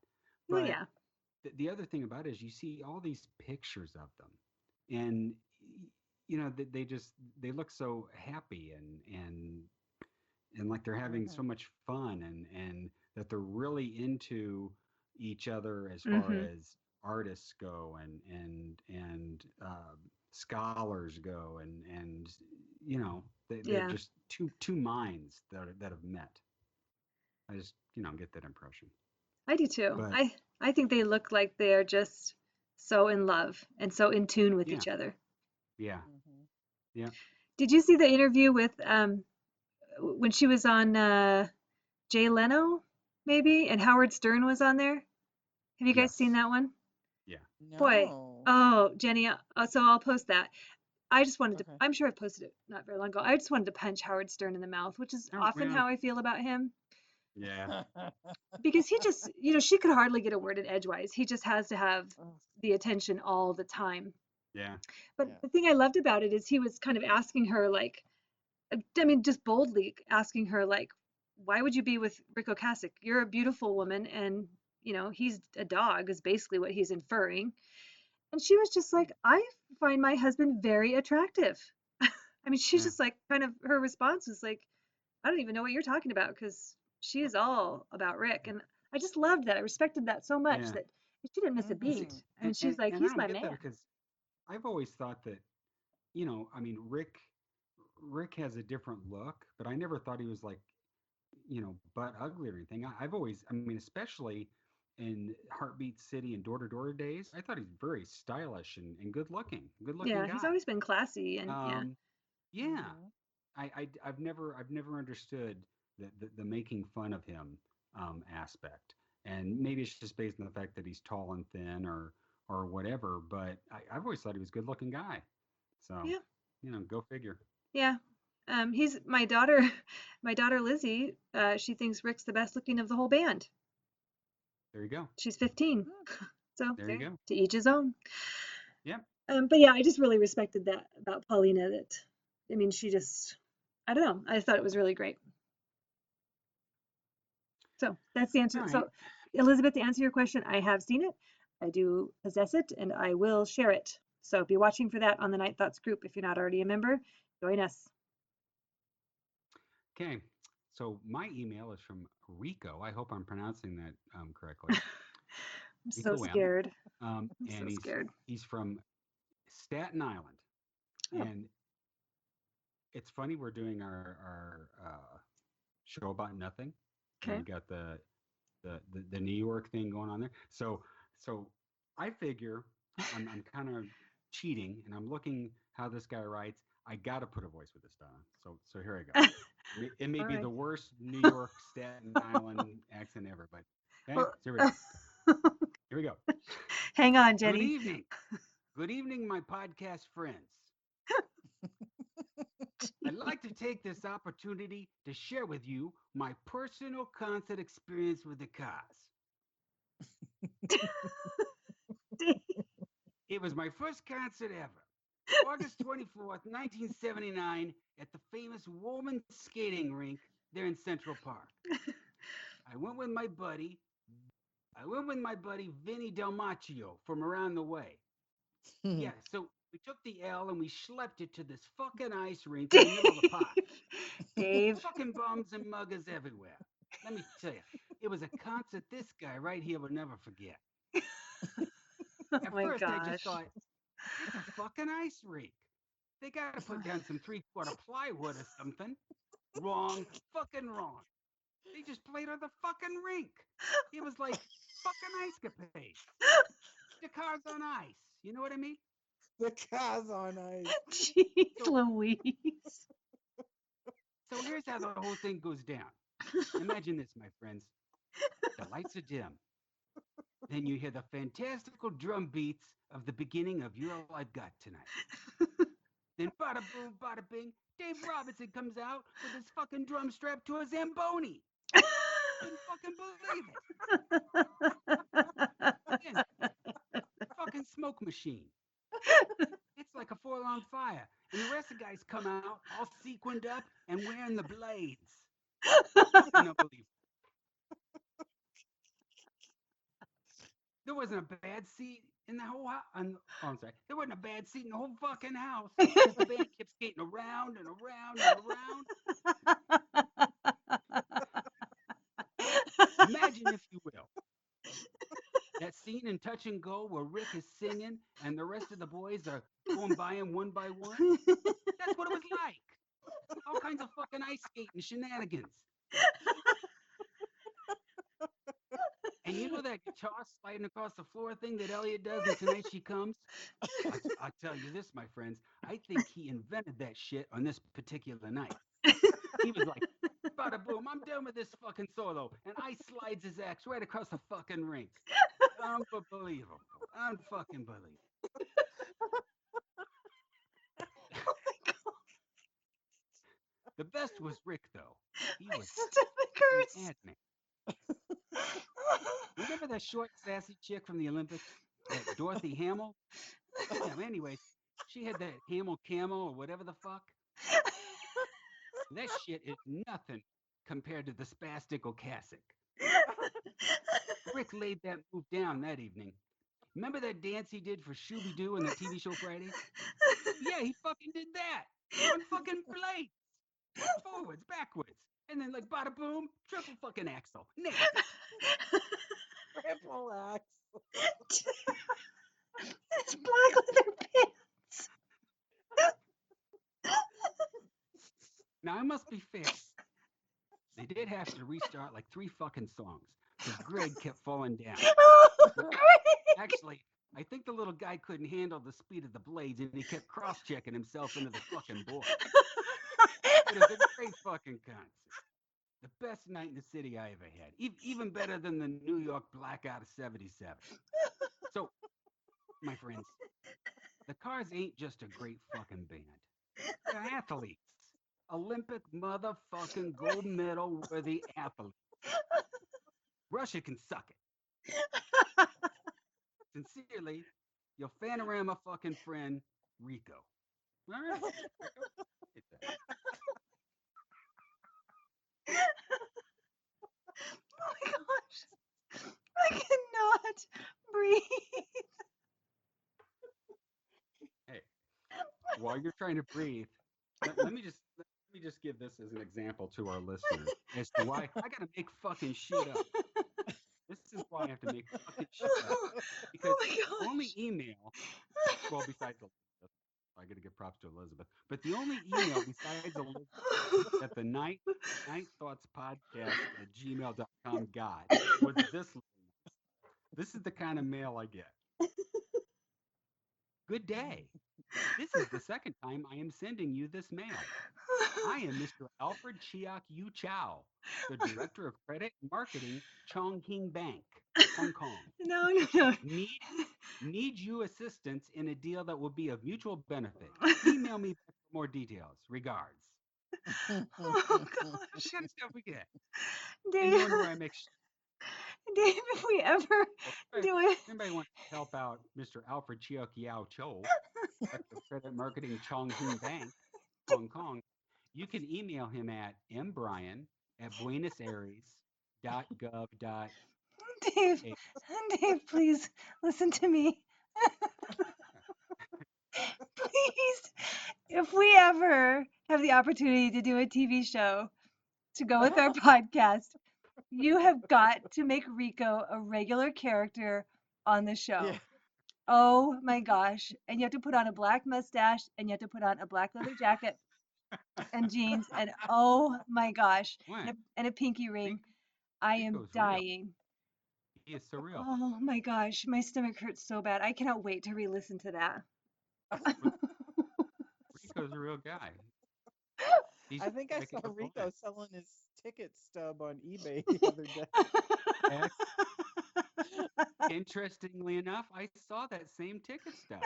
Well,
But
yeah.
the other thing about it is you see all these pictures of them, and they look so happy and like they're having so much fun and that they're really into each other as far
Mm-hmm.
as artists go and scholars go and they're
Yeah,
just two minds that have met. I just get that impression.
I do too.
But
I think they look like they're just so in love and so in tune with
yeah,
each other.
yeah,
Mhm.
yeah.
Did you see the interview with when she was on Jay Leno, maybe, and Howard Stern was on there? Have you guys seen
Yes.
that one?
Yeah.
Boy,
No.
oh, Jenny, so I'll post that. I just wanted to,
Okay.
I'm sure I posted it not very long ago. I just wanted to punch Howard Stern in the mouth, which is
Oh,
often
well,
how I feel about him.
yeah.
Because he just, she could hardly get a word in edgewise. He just has to have
Oh,
the attention all the time.
Yeah.
But
yeah.
the thing I loved about it is he was kind of asking her, like, I mean, just boldly asking her, like, why would you be with Rick Ocasek? You're a beautiful woman, and, he's a dog, is basically what he's inferring. And she was just like, I find my husband very attractive. I mean, she's
Yeah.
just like, kind of, her response was like, I don't even know what you're talking about because she is all about Rick. And I just loved that. I respected that so much
Yeah.
that she didn't miss a
See,
beat.
Mhm.
I mean, she's like,
and I
he's
don't
my
get that
man.
because I've always thought that, I mean, Rick has a different look, but I never thought he was like, butt ugly or anything. I've always, I mean, especially in Heartbeat City and Door to Door days, I thought he's very stylish and good looking
Yeah, he's
guy.
always been classy and yeah.
Um, yeah,
Mhm.
I've never understood the making fun of him aspect, and maybe it's just based on the fact that he's tall and thin or whatever. But I've always thought he was a good looking guy. So,
Yeah.
go figure.
Yeah. He's my daughter, my daughter Lizzie, she thinks Rick's the best looking of the whole band.
There you go.
She's 15.
Mm.
So
There you
there,
go.
to each his own.
Yep.
But yeah, I just really respected that about Paulina that, I mean, she just, I don't know. I thought it was really great. So that's the
All
answer.
right.
So Elizabeth, to answer your question, I have seen it. I do possess it and I will share it. So be watching for that on the Night Thoughts group. If you're not already a member, join us.
Okay. So my email is from Rico. I hope I'm pronouncing that correctly.
I'm so
Rico M.
scared. I'm
And
so scared.
he's from Staten Island.
Oh,
And it's funny we're doing our show about nothing, and
okay.
we got the New York thing going on there. So I figure I'm kind of cheating, and I'm looking how this guy writes. I got to put a voice with this, Donna. So here I go. It may
All
be
right.
the worst New York Staten Island accent ever, but okay,
Well,
so here we go. Here we go.
hang on,
Good
Jenny.
evening. Good evening, my podcast friends. I'd like to take this opportunity to share with you my personal concert experience with the Cars. It was my first concert ever. August 24th, 1979, at the famous Woolman skating rink there in Central Park. I went with my buddy. Vinny Delmacchio from around the way. Yeah, so we took the L and we schlepped it to this fucking ice rink in the middle of the park.
Dave.
Fucking bums and muggers everywhere. Let me tell you, it was a concert this guy right here would never forget.
Oh
At
my
first, I just
gosh.
thought, it's a fucking ice rink. They got to put down some 3/4 plywood or something. Wrong. Fucking wrong. They just played on the fucking rink. It was like fucking ice capades. The cars on ice. You know what I mean?
The Cars on Ice.
Jeez
So,
Louise.
so here's how the whole thing goes down. Imagine this, my friends. The lights are dim. Then you hear the fantastical drum beats of the beginning of You're All I've Got Tonight. Then bada boom, bada bing, Dave Robinson comes out with his fucking drum strapped to a Zamboni. Couldn't fucking believe it. Again, fucking smoke machine. It's like a 4 alarm fire. And the rest of the guys come out all sequined up and wearing the blades. Fucking unbelievable. There wasn't a bad seat in the whole house. Oh, I'm sorry. There wasn't a bad seat in the whole fucking house because the band kept skating around and around and around. Imagine, if you will, that scene in Touch and Go where Rick is singing and the rest of the boys are going by him one by one? That's what it was like. All kinds of fucking ice skating shenanigans. And you know that guitar sliding across the floor thing that Elliot does in Tonight She Comes? I'll tell you this, my friends. I think he invented that shit on this particular night. He was like, bada boom, I'm done with this fucking solo. And I slides his axe right across the fucking rink. Unbelievable. Unfucking believable. The best was Rick, though. He
My
was
stomach hurts.
madman. Remember that short, sassy chick from the Olympics? That Dorothy Hamill? Yeah, anyways, she had that Hamill camo or whatever the fuck. That shit is nothing compared to the spastic Ocasek. Rick laid that move down that evening. Remember that dance he did for Shooby Doo in the TV show Friday? Yeah, he fucking did that on fucking blades. Forwards, backwards. And then like bada boom, triple fucking axle. Nailed it.
Triple X.
It's black leather pants.
Now I must be fair. They did have to restart like 3 fucking songs because Greg kept falling down.
Oh,
But
Greg.
actually, I think the little guy couldn't handle the speed of the blades and he kept cross-checking himself into the fucking board. It was a great fucking concert. The best night in the city I ever had. Even better than the New York blackout of 77. So, my friends, the Cars ain't just a great fucking band. They're athletes. Olympic motherfucking gold medal worthy athletes. Russia can suck it. Sincerely, your Fanorama fucking friend, Rico. All right, Rico. Hit that.
Oh my gosh. I cannot breathe.
Hey, while you're trying to breathe, let me just give this as an example to our listeners as to why I gotta make fucking shit up. This is why I have to make fucking shit up. Because
Oh my
the only
gosh.
email, well, besides Elizabeth, I gotta give props to Elizabeth, but the only email besides Elizabeth that the Night Thoughts Podcast at gmail.com got was this. This is the kind of mail I get. Good day. This is the second time I am sending you this mail. I am Mr. Alfred Chiak Yu Chow, the Director of Credit and Marketing, Chongqing Bank, Hong Kong.
No, no, no.
Need you assistance in a deal that will be of mutual benefit. Email me back for more details. Regards.
Oh
What
gosh.
kind of stuff we get? And
Dave,
you wonder why I make
Dave, if we ever do it.
Anybody want to help out Mr. Alfred Chiok Yao Cho, Director of Credit Marketing, Chongqing Bank, Hong Kong, you can email him at mbrian@buenosaires.gov.au.
Dave, Dave, please listen to me. Please, if we ever have the opportunity to do a TV show to go with our podcast, you have got to make Rico a regular character on the show.
Yeah.
Oh my gosh. And you have to put on a black mustache and you have to put on a black leather jacket and jeans and oh my gosh.
What?
And a pinky ring. I am
Rico's real.
dying.
He is surreal.
Oh my gosh. My stomach hurts so bad. I cannot wait to re-listen to that.
Rico's a real guy. He's
I think I
like
saw
a
Rico
bullet.
selling his ticket stub on eBay the other day.
Interestingly enough, I saw that same ticket stub.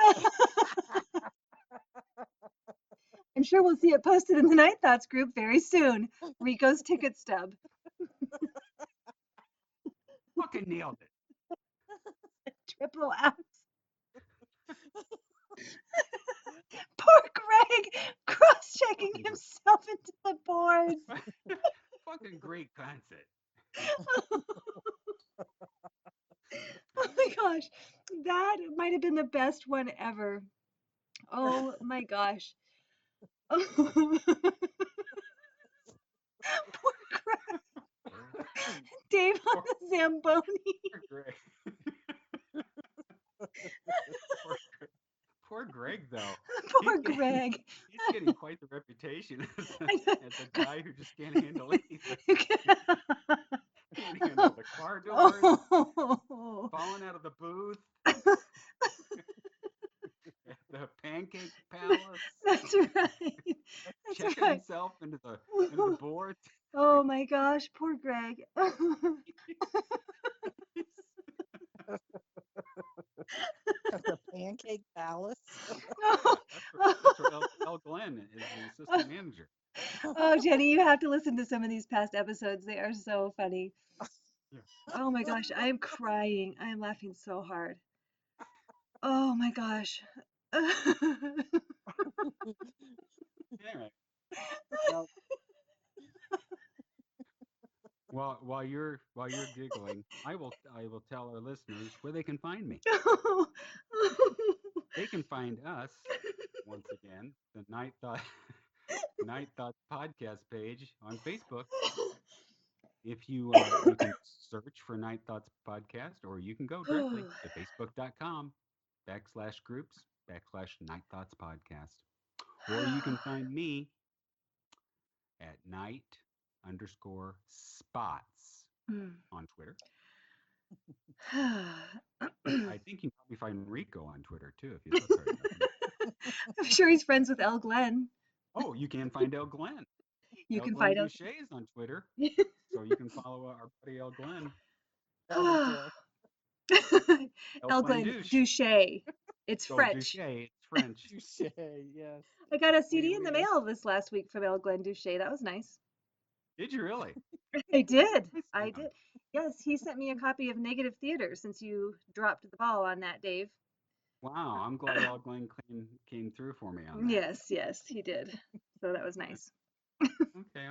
I'm sure we'll see it posted in the Night Thoughts group very soon. Rico's ticket stub.
Fucking nailed it.
Triple X. Poor Greg cross-checking
Fucking
himself into the boards.
Fucking great concert.
Oh my gosh, that might have been the best one ever. Oh my gosh. Poor Greg. Dave on the Zamboni.
Great. Poor, poor Greg, though.
Poor
He's getting,
Greg.
he's getting quite the reputation
I know.
as a guy who just can't handle anything.
You can't-
Can't handle the car doors,
Oh.
falling out of the booth, at the pancake palace,
That's right. That's
checking
right.
himself into the boards.
Oh my gosh, poor Greg.
At the Pancake Palace.
Yeah, that's where El Glenn is the assistant manager.
Oh, Jenny, you have to listen to some of these past episodes. They are so funny.
Yeah.
Oh my gosh, I am crying. I am laughing so hard. Oh my gosh.
All right. Well, while you're giggling, I will tell our listeners where they can find me. They can find us once again, the Night Thoughts podcast page on Facebook. If you you can search for Night Thoughts podcast, or you can go directly to facebook.com/groups/Night Thoughts podcast, or you can find me at night_spots on Twitter. I think you can probably find Rico on Twitter too if you look hard enough.
I'm sure he's friends with El Glenn.
Oh, you can find El Glenn.
You
El
can
Glenn
find El.
Duche is on Twitter, so you can follow our buddy El Glenn.
Okay.
El
Glenn
Glenn
Douche.
Douche. It's
Oh,
French.
Douche, it's French.
Touche, yes.
I got a
Oui,
CD in the
oui.
mail this last week from El Glenn Douche. That was nice.
Did you really?
I did.
Nice
I
man.
did. Yes, he sent me a copy of Negative Theater since you dropped the ball on that, Dave.
Wow, I'm glad El Glenn came through for me on that.
Yes, he did. So that was nice.
Okay.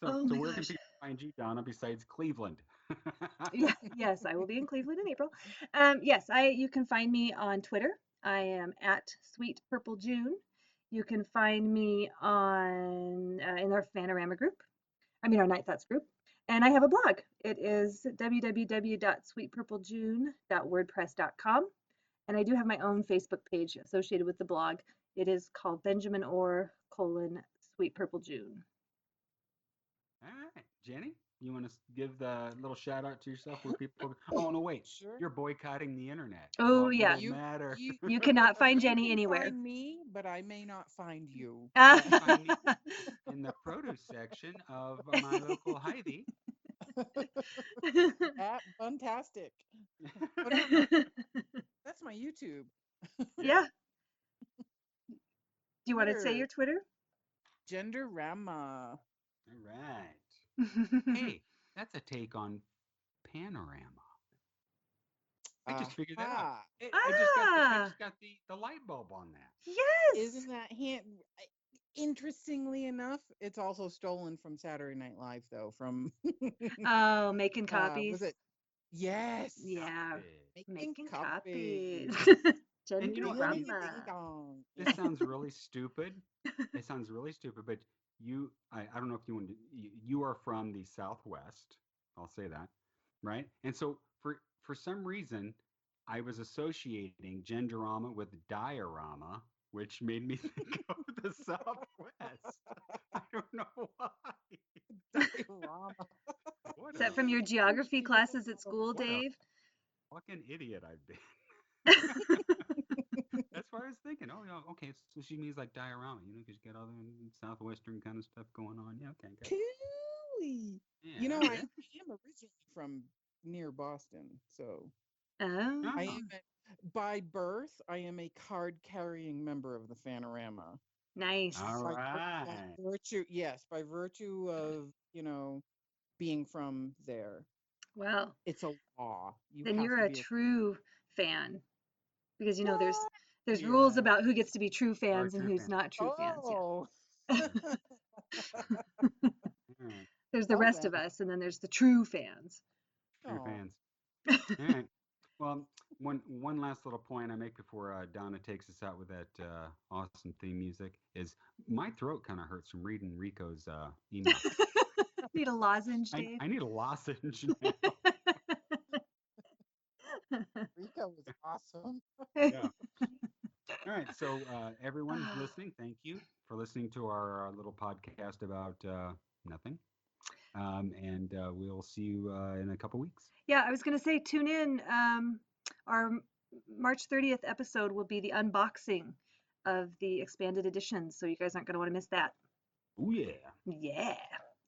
So,
Oh
so
my
where can
gosh.
people find you, Donna, besides Cleveland?
Yeah, yes, I will be in Cleveland in April. Yes, you can find me on Twitter. I am at Sweet Purple June. You can find me on in our Fanorama group. I mean our Night Thoughts group. And I have a blog. It is www.sweetpurplegune.wordpress.com. And I do have my own Facebook page associated with the blog. It is called Benjamin Orr : Sweet Purple June.
All right, Jenny, you want to give the little shout out to yourself where people? Oh no, wait,
Sure.
you're boycotting the internet.
Oh,
What
yeah.
will it matter?
You cannot find
You
Jenny
can
anywhere.
find me, but I may not find you.
Find me in the produce section of my local Hy-Vee.
Fantastic. That's my YouTube.
Yeah. Do you want to say
Twitter.
your Twitter?
Genderama.
All right. Hey, that's a take on Panorama. I just figured that out. I just got the light bulb on that.
Yes.
Isn't that interestingly enough, it's also stolen from Saturday Night Live though, from
Oh, making copies.
was it? Yes.
Yeah. Making copies.
And you know, I mean,
Genderama.
this sounds really stupid. It sounds really stupid, but I don't know if you are from the Southwest. I'll say that, right? And so for some reason, I was associating Genderama with diorama, which made me think of the Southwest. I don't know why.
Diorama.
What
Is that
a
from your geography classes at school,
what a
Dave?
fucking idiot I've been. That's what I was thinking. Oh, yeah, okay. So she means like diorama, because you got all the southwestern kind of stuff going on. Yeah, okay. Got it.
Cool.
Yeah,
I
okay.
am originally from near Boston, so
Oh.
I am by birth. I am a card-carrying member of the Fanorama.
Nice.
All
By
right.
virtue, yes, by virtue of being from there.
Well,
It's a law.
then
have
you're
to
a
be
true fan because there's
Yeah.
rules about who gets to be true
Or
fans and
true
who's
fans.
not true fans. Yeah.
Oh.
All right.
There's the
Well
rest of
then.
us, and then there's the true fans.
True
Aw.
fans. All right. Well, one last little point I make before Donna takes us out with that awesome theme music is my throat kind of hurts from reading Rico's email.
Need a lozenge, Dave?
I need a lozenge now.
Rico was awesome.
Yeah. All right. So everyone listening, thank you for listening to our little podcast about nothing. And we'll see you in a couple weeks.
Yeah, I was going to say, tune in. Our March 30th episode will be the unboxing of the expanded edition, so you guys aren't going to want to miss that.
Oh yeah.
Yeah.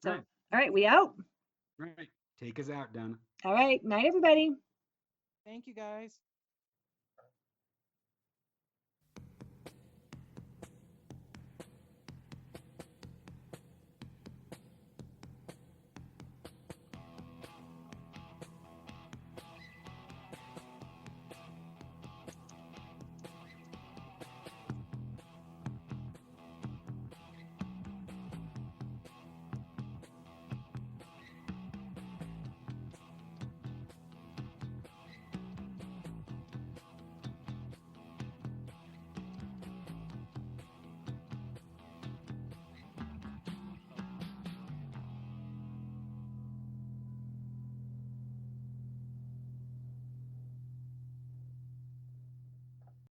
So,
Right.
all right, we out.
Right. Take us out, Donna.
All right, night, everybody.
Thank you, guys.